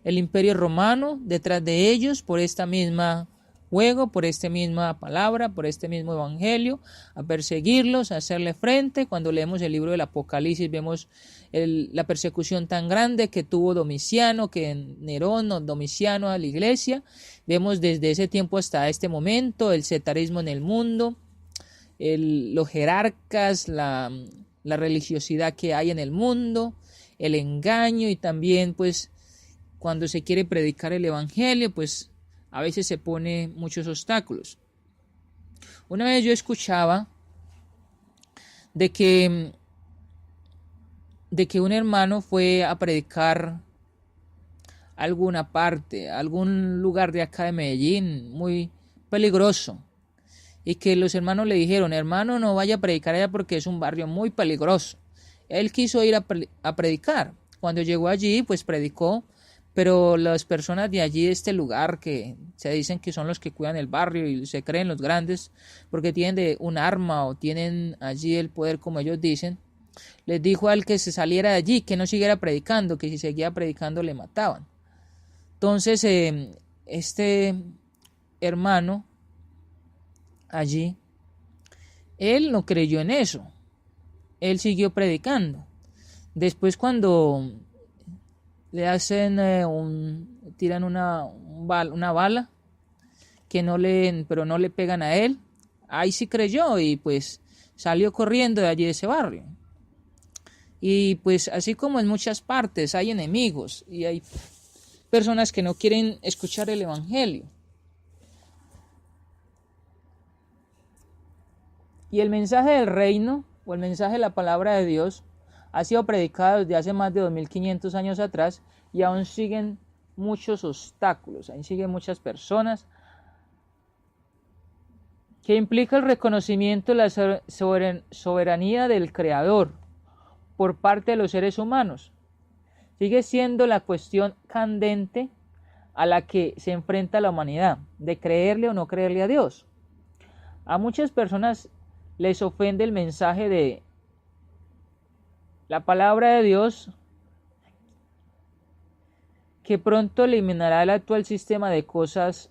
el imperio romano detrás de ellos por esta misma juego, por esta misma palabra, por este mismo evangelio, a perseguirlos, a hacerle frente. Cuando leemos el libro del Apocalipsis vemos la persecución tan grande que tuvo Domiciano, que Nerón o Domiciano a la iglesia. Vemos desde ese tiempo hasta este momento el sectarismo en el mundo, los jerarcas, la religiosidad que hay en el mundo, el engaño, y también pues cuando se quiere predicar el evangelio pues a veces se pone muchos obstáculos. Una vez yo escuchaba de que un hermano fue a predicar a alguna parte, a algún lugar de acá de Medellín, muy peligroso, y que los hermanos le dijeron: hermano, no vaya a predicar allá porque es un barrio muy peligroso. Él quiso ir a predicar. Cuando llegó allí, pues predicó, pero las personas de allí, de este lugar, que se dicen que son los que cuidan el barrio y se creen los grandes porque tienen un arma o tienen allí el poder, como ellos dicen, les dijo al que se saliera de allí, que no siguiera predicando, que si seguía predicando le mataban. Entonces este hermano allí, él no creyó en eso, él siguió predicando. Después, cuando le hacen tiran una bala pero no le pegan a él, ahí sí creyó y pues salió corriendo de allí, de ese barrio. Y pues así como en muchas partes hay enemigos y hay personas que no quieren escuchar el evangelio. Y el mensaje del reino, o el mensaje de la palabra de Dios, ha sido predicado desde hace más de 2500 años atrás, y aún siguen muchos obstáculos, aún siguen muchas personas, que implica el reconocimiento de la soberanía del Creador por parte de los seres humanos. Sigue siendo la cuestión candente a la que se enfrenta la humanidad, de creerle o no creerle a Dios. A muchas personas les ofende el mensaje de la palabra de Dios, que pronto eliminará el actual sistema de cosas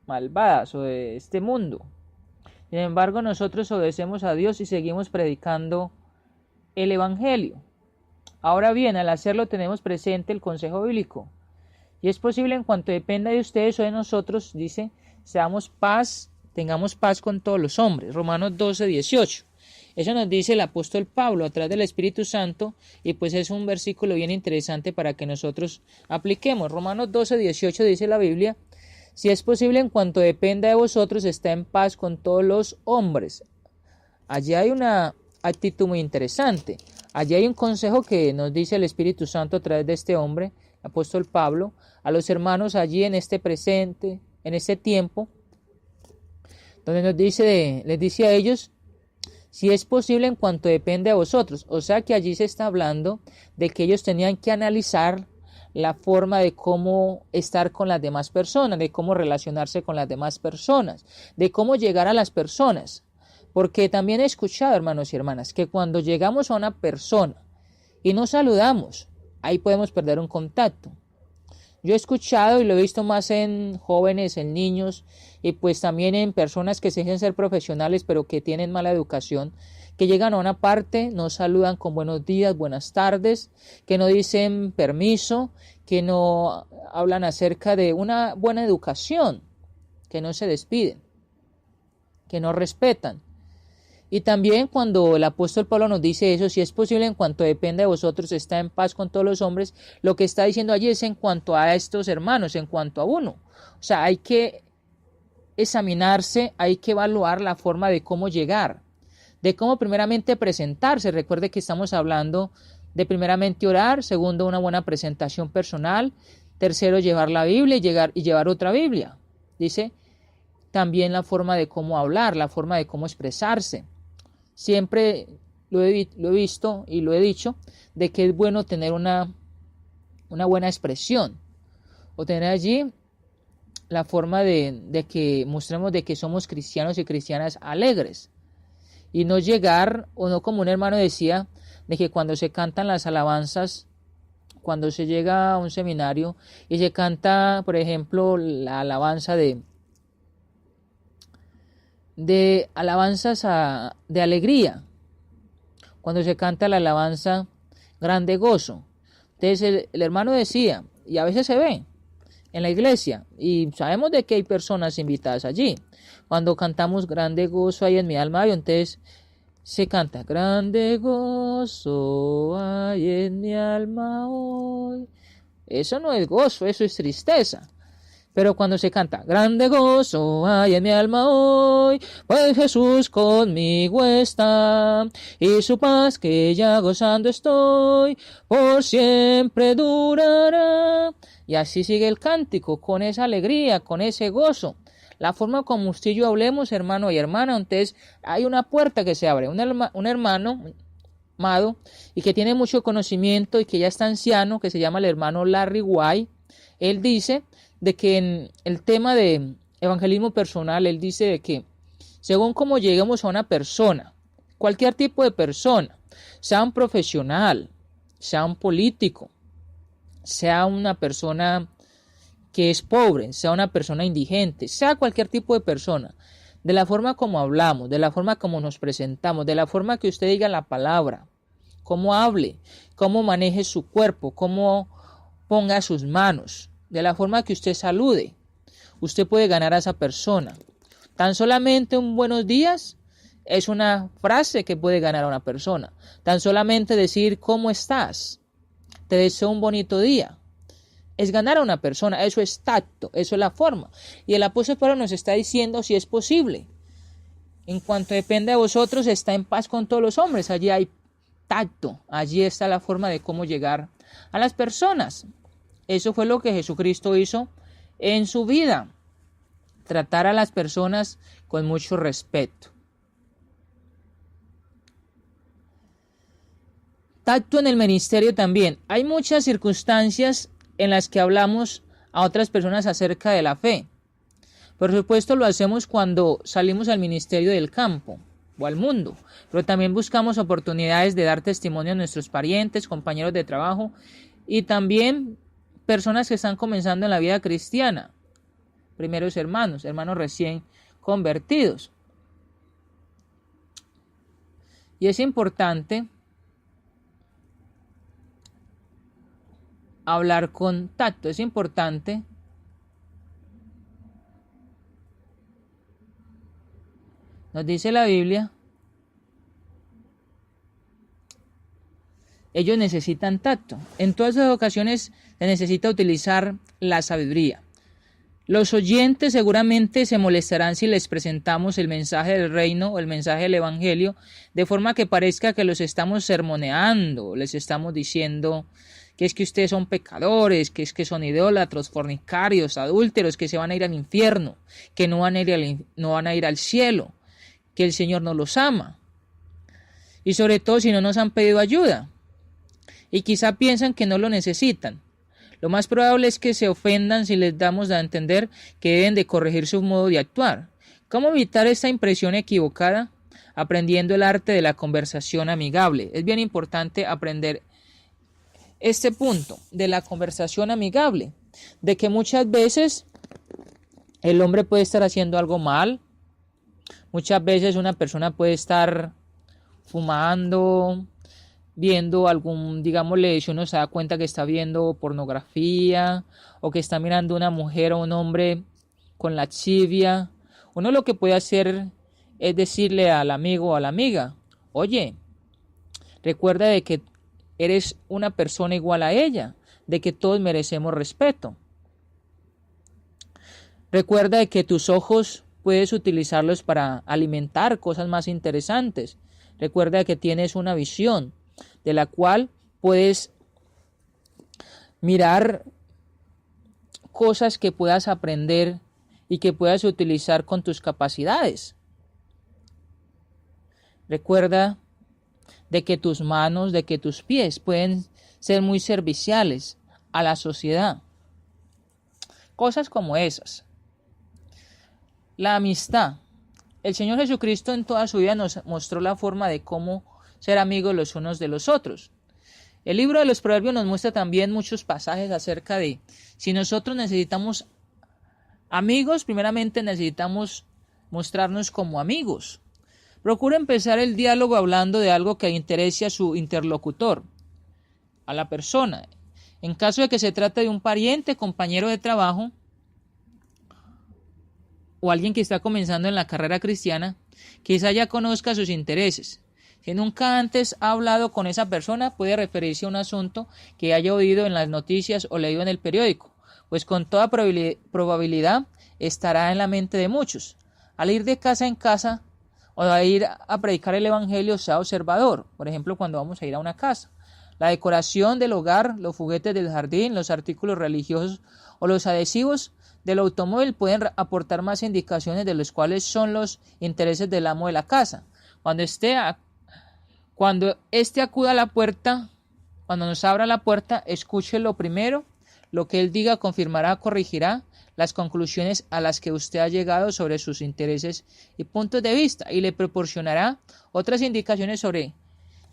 malvadas o de este mundo. Sin embargo, nosotros obedecemos a Dios y seguimos predicando el evangelio. Ahora bien, al hacerlo tenemos presente el consejo bíblico, y es posible, en cuanto dependa de ustedes o de nosotros, dice, tengamos paz con todos los hombres. Romanos 12:18. Eso nos dice el apóstol Pablo a través del Espíritu Santo, y pues es un versículo bien interesante para que nosotros apliquemos. Romanos 12:18 dice la Biblia: si es posible, en cuanto dependa de vosotros, está en paz con todos los hombres. Allí hay una actitud muy interesante. Allí hay un consejo que nos dice el Espíritu Santo a través de este hombre, el apóstol Pablo, a los hermanos allí en este presente, en este tiempo, donde les dice a ellos: si es posible, en cuanto depende de vosotros. O sea que allí se está hablando de que ellos tenían que analizar la forma de cómo estar con las demás personas, de cómo relacionarse con las demás personas, de cómo llegar a las personas. Porque también he escuchado, hermanos y hermanas, que cuando llegamos a una persona y no saludamos, ahí podemos perder un contacto. Yo he escuchado y lo he visto más en jóvenes, en niños y pues también en personas que se dicen ser profesionales pero que tienen mala educación, que llegan a una parte, no saludan con buenos días, buenas tardes, que no dicen permiso, que no hablan acerca de una buena educación, que no se despiden, que no respetan. Y también cuando el apóstol Pablo nos dice eso, si es posible en cuanto dependa de vosotros, está en paz con todos los hombres, lo que está diciendo allí es en cuanto a estos hermanos, en cuanto a uno. O sea, hay que examinarse, hay que evaluar la forma de cómo llegar, de cómo primeramente presentarse. Recuerde que estamos hablando de primeramente orar, segundo una buena presentación personal, tercero llevar la Biblia y llevar otra Biblia. Dice también la forma de cómo hablar, la forma de cómo expresarse. Siempre lo he visto y lo he dicho, de que es bueno tener una buena expresión o tener allí la forma de que mostremos de que somos cristianos y cristianas alegres y no llegar, o no como un hermano decía, de que cuando se cantan las alabanzas, cuando se llega a un seminario y se canta, por ejemplo, la alabanza de alabanzas de alegría, cuando se canta la alabanza grande gozo. Entonces el hermano decía, y a veces se ve en la iglesia, y sabemos de que hay personas invitadas allí, cuando cantamos grande gozo hay en mi alma, y entonces se canta grande gozo hay en mi alma hoy. Eso no es gozo, eso es tristeza. Pero cuando se canta, grande gozo hay en mi alma hoy, pues Jesús conmigo está, y su paz que ya gozando estoy, por siempre durará. Y así sigue el cántico, con esa alegría, con ese gozo. La forma como usted y yo hablemos, hermano y hermana, entonces hay una puerta que se abre. Un hermano amado y que tiene mucho conocimiento y que ya está anciano, que se llama el hermano Larry White, él dice de que en el tema de evangelismo personal, él dice de que según como lleguemos a una persona, cualquier tipo de persona, sea un profesional, sea un político, sea una persona que es pobre, sea una persona indigente, sea cualquier tipo de persona, de la forma como hablamos, de la forma como nos presentamos, de la forma que usted diga la palabra, cómo hable, cómo maneje su cuerpo, cómo ponga sus manos, de la forma que usted salude, usted puede ganar a esa persona. Tan solamente un buenos días es una frase que puede ganar a una persona. Tan solamente decir ¿cómo estás? Te deseo un bonito día. Es ganar a una persona, eso es tacto, eso es la forma. Y el apóstol Pablo nos está diciendo si es posible. En cuanto depende de vosotros, está en paz con todos los hombres. Allí hay tacto, allí está la forma de cómo llegar a las personas. Eso fue lo que Jesucristo hizo en su vida. Tratar a las personas con mucho respeto. Tacto en el ministerio también. Hay muchas circunstancias en las que hablamos a otras personas acerca de la fe. Por supuesto lo hacemos cuando salimos al ministerio del campo o al mundo, pero también buscamos oportunidades de dar testimonio a nuestros parientes, compañeros de trabajo y también personas que están comenzando en la vida cristiana, primeros hermanos recién convertidos. Y es importante hablar con tacto, es importante nos dice la Biblia, ellos necesitan tacto. En todas las ocasiones se necesita utilizar la sabiduría. Los oyentes seguramente se molestarán si les presentamos el mensaje del reino o el mensaje del evangelio de forma que parezca que los estamos sermoneando, les estamos diciendo que es que ustedes son pecadores, que es que son idólatros, fornicarios, adúlteros, que se van a ir al infierno, que no van a ir al cielo, que el Señor no los ama. Y sobre todo si no nos han pedido ayuda. Y quizá piensan que no lo necesitan. Lo más probable es que se ofendan si les damos a entender que deben de corregir su modo de actuar. ¿Cómo evitar esta impresión equivocada? Aprendiendo el arte de la conversación amigable. Es bien importante aprender este punto de la conversación amigable, de que muchas veces el hombre puede estar haciendo algo mal, muchas veces una persona puede estar fumando, viendo algún, digámosle, si uno se da cuenta que está viendo pornografía o que está mirando una mujer o un hombre con lascivia, uno lo que puede hacer es decirle al amigo o a la amiga, oye, recuerda de que eres una persona igual a ella, de que todos merecemos respeto. Recuerda de que tus ojos puedes utilizarlos para alimentar cosas más interesantes. Recuerda que tienes una visión de la cual puedes mirar cosas que puedas aprender y que puedas utilizar con tus capacidades. Recuerda de que tus manos, de que tus pies pueden ser muy serviciales a la sociedad. Cosas como esas. La amistad. El Señor Jesucristo en toda su vida nos mostró la forma de cómo ser amigos los unos de los otros. El libro de los Proverbios nos muestra también muchos pasajes acerca de si nosotros necesitamos amigos, primeramente necesitamos mostrarnos como amigos. Procura empezar el diálogo hablando de algo que interese a su interlocutor, a la persona. En caso de que se trate de un pariente, compañero de trabajo o alguien que está comenzando en la carrera cristiana, quizá ya conozca sus intereses. Si nunca antes ha hablado con esa persona, puede referirse a un asunto que haya oído en las noticias o leído en el periódico, pues con toda probabilidad estará en la mente de muchos. Al ir de casa en casa o a ir a predicar el evangelio, sea observador. Por ejemplo, cuando vamos a ir a una casa. La decoración del hogar, los juguetes del jardín, los artículos religiosos o los adhesivos del automóvil pueden aportar más indicaciones de los cuales son los intereses del amo de la casa. Cuando éste acuda a la puerta, cuando nos abra la puerta, escúchelo primero. Lo que él diga confirmará, corregirá las conclusiones a las que usted ha llegado sobre sus intereses y puntos de vista y le proporcionará otras indicaciones sobre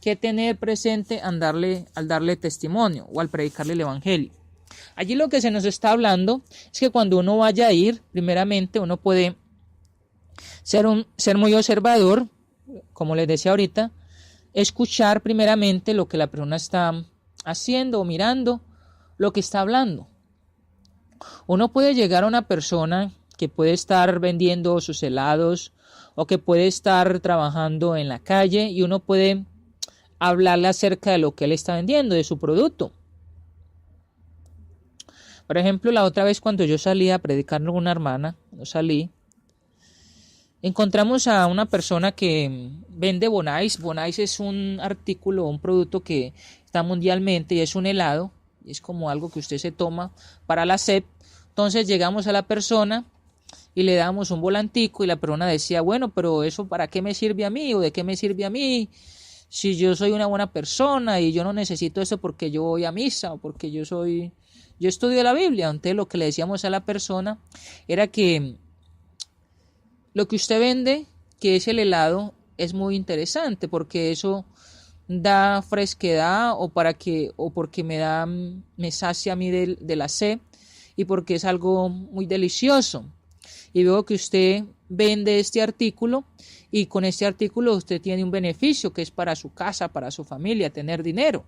qué tener presente al darle testimonio o al predicarle el evangelio. Allí lo que se nos está hablando es que cuando uno vaya a ir, primeramente uno puede ser muy observador, como les decía ahorita, escuchar primeramente lo que la persona está haciendo o mirando, lo que está hablando. Uno puede llegar a una persona que puede estar vendiendo sus helados o que puede estar trabajando en la calle y uno puede hablarle acerca de lo que él está vendiendo, de su producto. Por ejemplo, la otra vez cuando yo salí a predicar con una hermana, encontramos a una persona que vende Bonais. Bonais es un artículo, un producto que está mundialmente y es un helado. Es como algo que usted se toma para la sed. Entonces llegamos a la persona y le damos un volantico y la persona decía, bueno, pero eso ¿para qué me sirve a mí? ¿O de qué me sirve a mí? Si yo soy una buena persona y yo no necesito eso porque yo voy a misa o porque yo estudio la Biblia. Entonces lo que le decíamos a la persona era que lo que usted vende, que es el helado, es muy interesante porque eso da fresquedad o porque me sacia a mí de la sed y porque es algo muy delicioso. Y veo que usted vende este artículo y con este artículo usted tiene un beneficio que es para su casa, para su familia, tener dinero.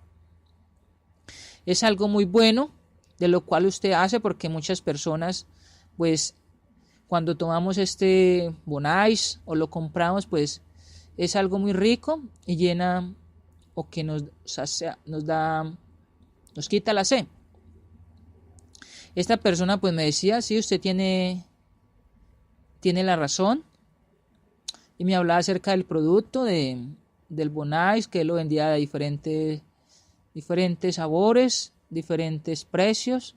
Es algo muy bueno de lo cual usted hace porque muchas personas, pues, cuando tomamos este Bonais o lo compramos, pues, es algo muy rico y llena o que nos quita la sed. Esta persona pues me decía, sí, usted tiene la razón, y me hablaba acerca del producto del Bonais, que él lo vendía de diferentes sabores, diferentes precios,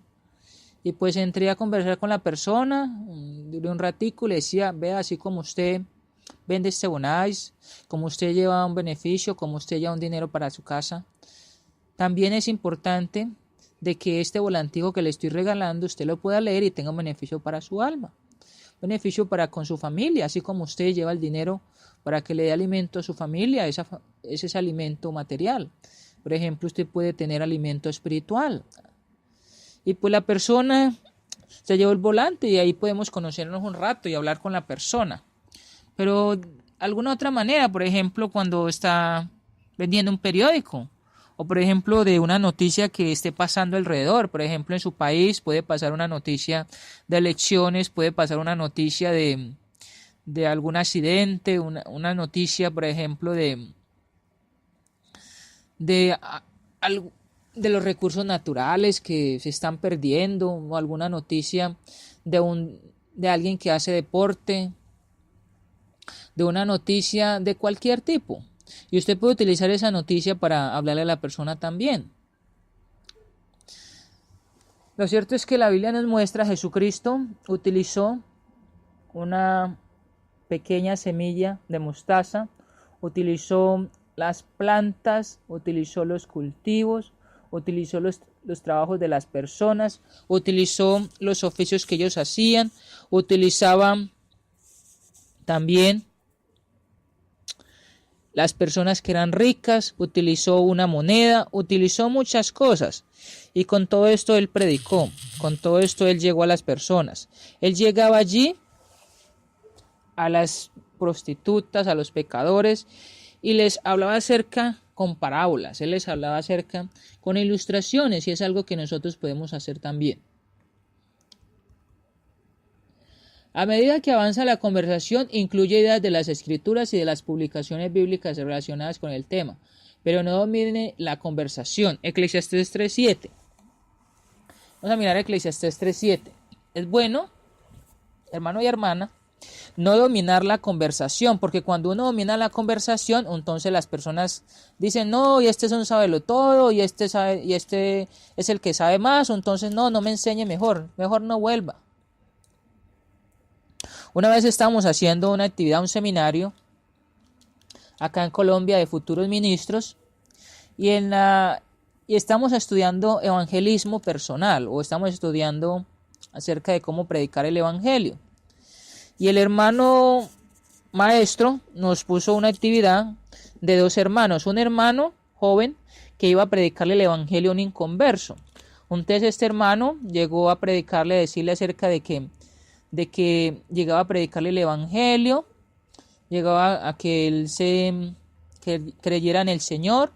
y pues entré a conversar con la persona, duré un ratico y le decía, vea, así como usted vende este Bonais, como usted lleva un beneficio, como usted lleva un dinero para su casa, también es importante de que este volantico que le estoy regalando usted lo pueda leer y tenga un beneficio para su alma, beneficio para con su familia, así como usted lleva el dinero para que le dé alimento a su familia, ese es alimento material. Por ejemplo, usted puede tener alimento espiritual. Y pues la persona se llevó el volante y ahí podemos conocernos un rato y hablar con la persona. Pero alguna otra manera, por ejemplo, cuando está vendiendo un periódico, o por ejemplo de una noticia que esté pasando alrededor, por ejemplo en su país puede pasar una noticia de elecciones, puede pasar una noticia de algún accidente, una noticia por ejemplo de, de los recursos naturales que se están perdiendo, o alguna noticia de alguien que hace deporte, de una noticia de cualquier tipo. Y usted puede utilizar esa noticia para hablarle a la persona también. Lo cierto es que la Biblia nos muestra, Jesucristo utilizó una pequeña semilla de mostaza, utilizó las plantas, utilizó los cultivos, utilizó los trabajos de las personas, utilizó los oficios que ellos hacían, utilizaban también las personas que eran ricas, utilizó una moneda, utilizó muchas cosas. Y con todo esto él predicó, con todo esto él llegó a las personas. Él llegaba allí a las prostitutas, a los pecadores, y les hablaba acerca con parábolas, él les hablaba acerca con ilustraciones, y es algo que nosotros podemos hacer también. A medida que avanza la conversación, incluye ideas de las escrituras y de las publicaciones bíblicas relacionadas con el tema, pero no domine la conversación. Eclesiastés 3:7. Vamos a mirar Eclesiastés 3:7. Es bueno, hermano y hermana, no dominar la conversación, porque cuando uno domina la conversación, entonces las personas dicen, no, y este es un sabelotodo, y este es el que sabe más, entonces no me enseñe mejor no vuelva. Una vez estábamos haciendo una actividad, un seminario, acá en Colombia de futuros ministros, y estamos estudiando evangelismo personal, o estamos estudiando acerca de cómo predicar el evangelio. Y el hermano maestro nos puso una actividad de dos hermanos, un hermano joven que iba a predicarle el evangelio a un inconverso. Entonces este hermano llegó a predicarle, a decirle acerca de que llegaba a predicarle el evangelio, llegaba a que él que creyera en el Señor.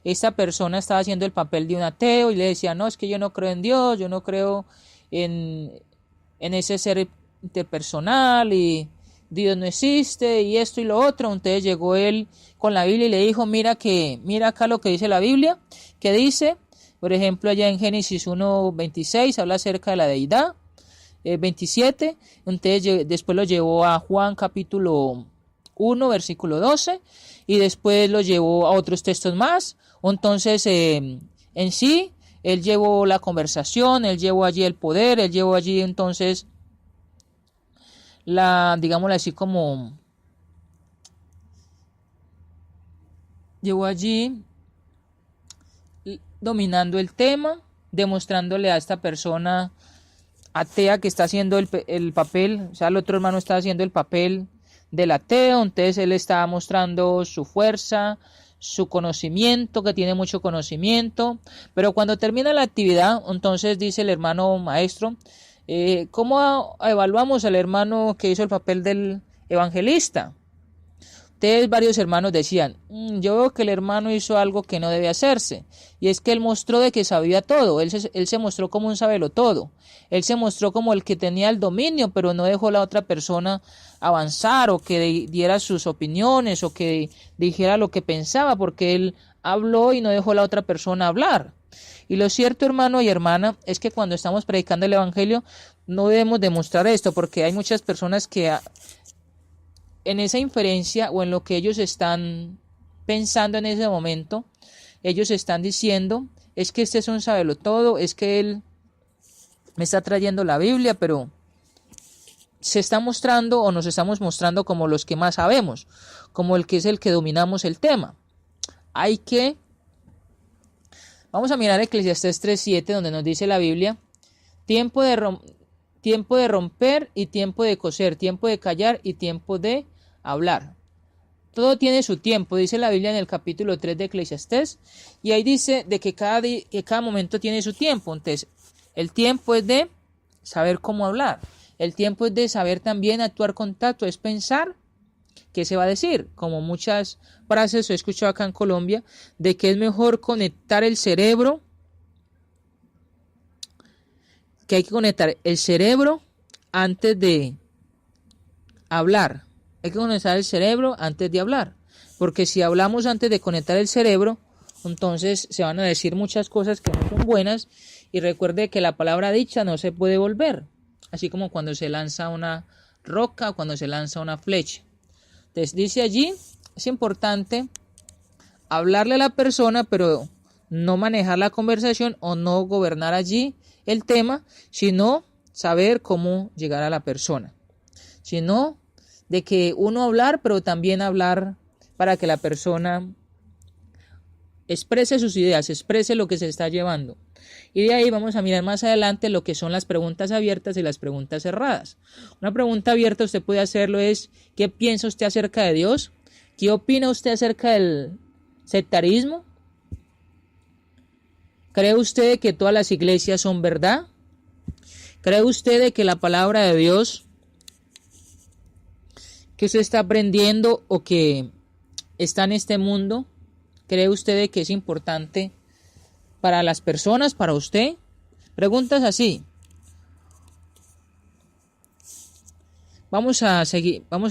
Esta persona estaba haciendo el papel de un ateo y le decía, no, es que yo no creo en Dios, yo no creo en ese ser interpersonal y Dios no existe y esto y lo otro. Entonces llegó él con la Biblia y le dijo, mira acá lo que dice la Biblia, que dice, por ejemplo, allá en Génesis 1:26 habla acerca de la deidad, 27, entonces después lo llevó a Juan capítulo 1 versículo 12 y después lo llevó a otros textos más. Entonces en sí él llevó la conversación, él llevó allí el poder, él llevó allí entonces digámoslo así, como llevó allí dominando el tema, demostrándole a esta persona atea que está haciendo el papel, o sea, el otro hermano está haciendo el papel del ateo, entonces él está mostrando su fuerza, su conocimiento, que tiene mucho conocimiento, pero cuando termina la actividad, entonces dice el hermano maestro, ¿cómo evaluamos al hermano que hizo el papel del evangelista? Entonces varios hermanos decían, yo veo que el hermano hizo algo que no debe hacerse, y es que él mostró de que sabía todo, él se mostró como un sabelotodo, él se mostró como el que tenía el dominio, pero no dejó a la otra persona avanzar, o que diera sus opiniones, o que dijera lo que pensaba, porque él habló y no dejó a la otra persona hablar. Y lo cierto, hermano y hermana, es que cuando estamos predicando el evangelio, no debemos demostrar esto, porque hay muchas personas que en esa inferencia o en lo que ellos están pensando en ese momento, ellos están diciendo, es que este es un sabelotodo, es que él me está trayendo la Biblia, pero se está mostrando o nos estamos mostrando como los que más sabemos, como el que es el que dominamos el tema. Vamos a mirar Eclesiastés 3:7, donde nos dice la Biblia, tiempo de romper y tiempo de coser, tiempo de callar y tiempo de hablar. todo tiene su tiempo, dice la Biblia en el capítulo 3 de Eclesiastés, y ahí dice de que cada momento tiene su tiempo. Entonces, el tiempo es de saber cómo hablar, el tiempo es de saber también actuar con tacto, es pensar qué se va a decir, como muchas frases he escuchado acá en Colombia, de que es mejor conectar el cerebro, que hay que conectar el cerebro antes de hablar. Hay que conectar el cerebro antes de hablar. Porque si hablamos antes de conectar el cerebro, entonces se van a decir muchas cosas que no son buenas. Y recuerde que la palabra dicha no se puede volver. Así como cuando se lanza una roca o cuando se lanza una flecha. Entonces dice allí, es importante hablarle a la persona, pero no manejar la conversación o no gobernar allí el tema, sino saber cómo llegar a la persona. Sino de que uno hablar, pero también hablar para que la persona exprese sus ideas, exprese lo que se está llevando. Y de ahí vamos a mirar más adelante lo que son las preguntas abiertas y las preguntas cerradas. Una pregunta abierta usted puede hacerlo es, ¿qué piensa usted acerca de Dios? ¿Qué opina usted acerca del sectarismo? ¿Cree usted que todas las iglesias son verdad? ¿Cree usted que la palabra de Dios que usted está aprendiendo o que está en este mundo, cree usted que es importante para las personas, para usted? Preguntas así. Vamos a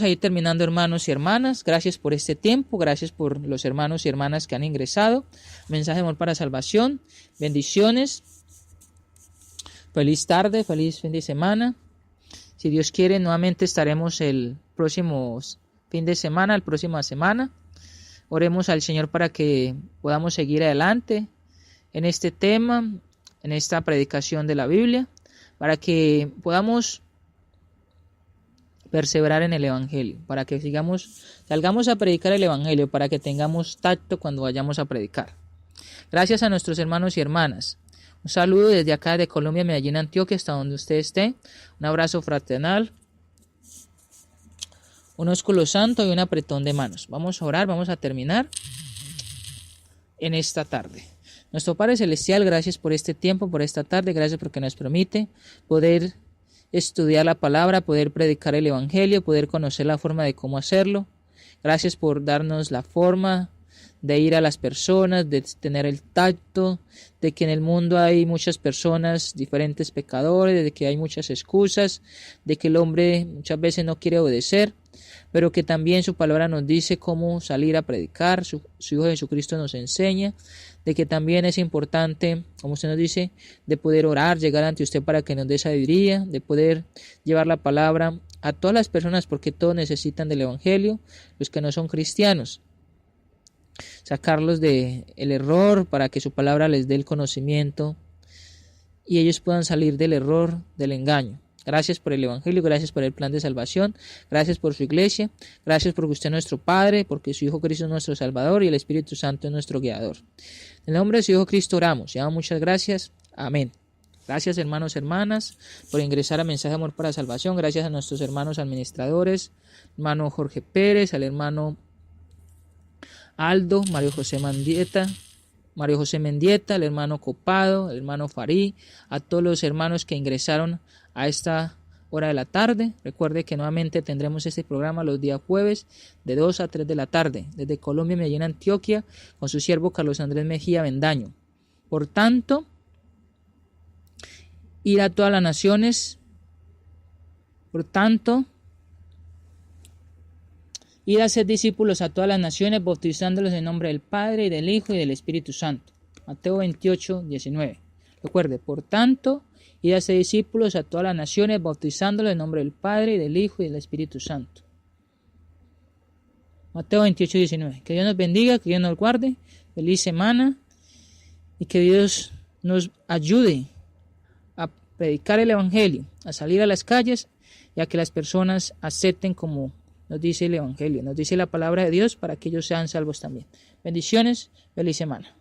ir terminando, hermanos y hermanas. Gracias por este tiempo, gracias por los hermanos y hermanas que han ingresado. Mensaje de amor para salvación. Bendiciones. Feliz tarde, feliz fin de semana. Si Dios quiere, nuevamente estaremos el próximo fin de semana, la próxima semana. Oremos al Señor para que podamos seguir adelante en este tema, en esta predicación de la Biblia, para que podamos perseverar en el Evangelio, para que salgamos a predicar el Evangelio, para que tengamos tacto cuando vayamos a predicar. Gracias a nuestros hermanos y hermanas. Un saludo desde acá de Colombia, Medellín, Antioquia, hasta donde usted esté. Un abrazo fraternal, un ósculo santo y un apretón de manos. Vamos a orar, vamos a terminar en esta tarde. Nuestro Padre Celestial, gracias por este tiempo, por esta tarde, gracias porque nos permite poder estudiar la palabra, poder predicar el Evangelio, poder conocer la forma de cómo hacerlo. Gracias por darnos la forma de ir a las personas, de tener el tacto, de que en el mundo hay muchas personas, diferentes pecadores, de que hay muchas excusas, de que el hombre muchas veces no quiere obedecer, pero que también su palabra nos dice cómo salir a predicar, su Hijo Jesucristo nos enseña, de que también es importante, como usted nos dice, de poder orar, llegar ante usted para que nos dé sabiduría, de poder llevar la palabra a todas las personas, porque todos necesitan del Evangelio, los que no son cristianos, sacarlos del error para que su palabra les dé el conocimiento y ellos puedan salir del error, del engaño. Gracias por el Evangelio, gracias por el plan de salvación, gracias por su iglesia, gracias porque usted es nuestro Padre, porque su Hijo Cristo es nuestro Salvador y el Espíritu Santo es nuestro Guiador. En el nombre de su Hijo Cristo oramos. Ya, muchas gracias. Amén. Gracias, hermanos y hermanas, por ingresar a Mensaje de Amor para Salvación. Gracias a nuestros hermanos administradores, hermano Jorge Pérez, al hermano Aldo, Mario José Mendieta, el hermano Copado, el hermano Farí, a todos los hermanos que ingresaron a esta hora de la tarde. Recuerde que nuevamente tendremos este programa los días jueves de 2 a 3 de la tarde, desde Colombia, Medellín, Antioquia, con su siervo Carlos Andrés Mejía Bendaño. Por tanto, ir a todas las naciones, ir a ser discípulos a todas las naciones, bautizándolos en nombre del Padre, y del Hijo, y del Espíritu Santo. Mateo 28, 19. Recuerde, por tanto, ir a ser discípulos a todas las naciones, bautizándolos en nombre del Padre, y del Hijo, y del Espíritu Santo. Mateo 28, 19. Que Dios nos bendiga, que Dios nos guarde. Feliz semana. Y que Dios nos ayude a predicar el Evangelio, a salir a las calles, y a que las personas acepten como nos dice el Evangelio, nos dice la palabra de Dios, para que ellos sean salvos también. Bendiciones, feliz semana.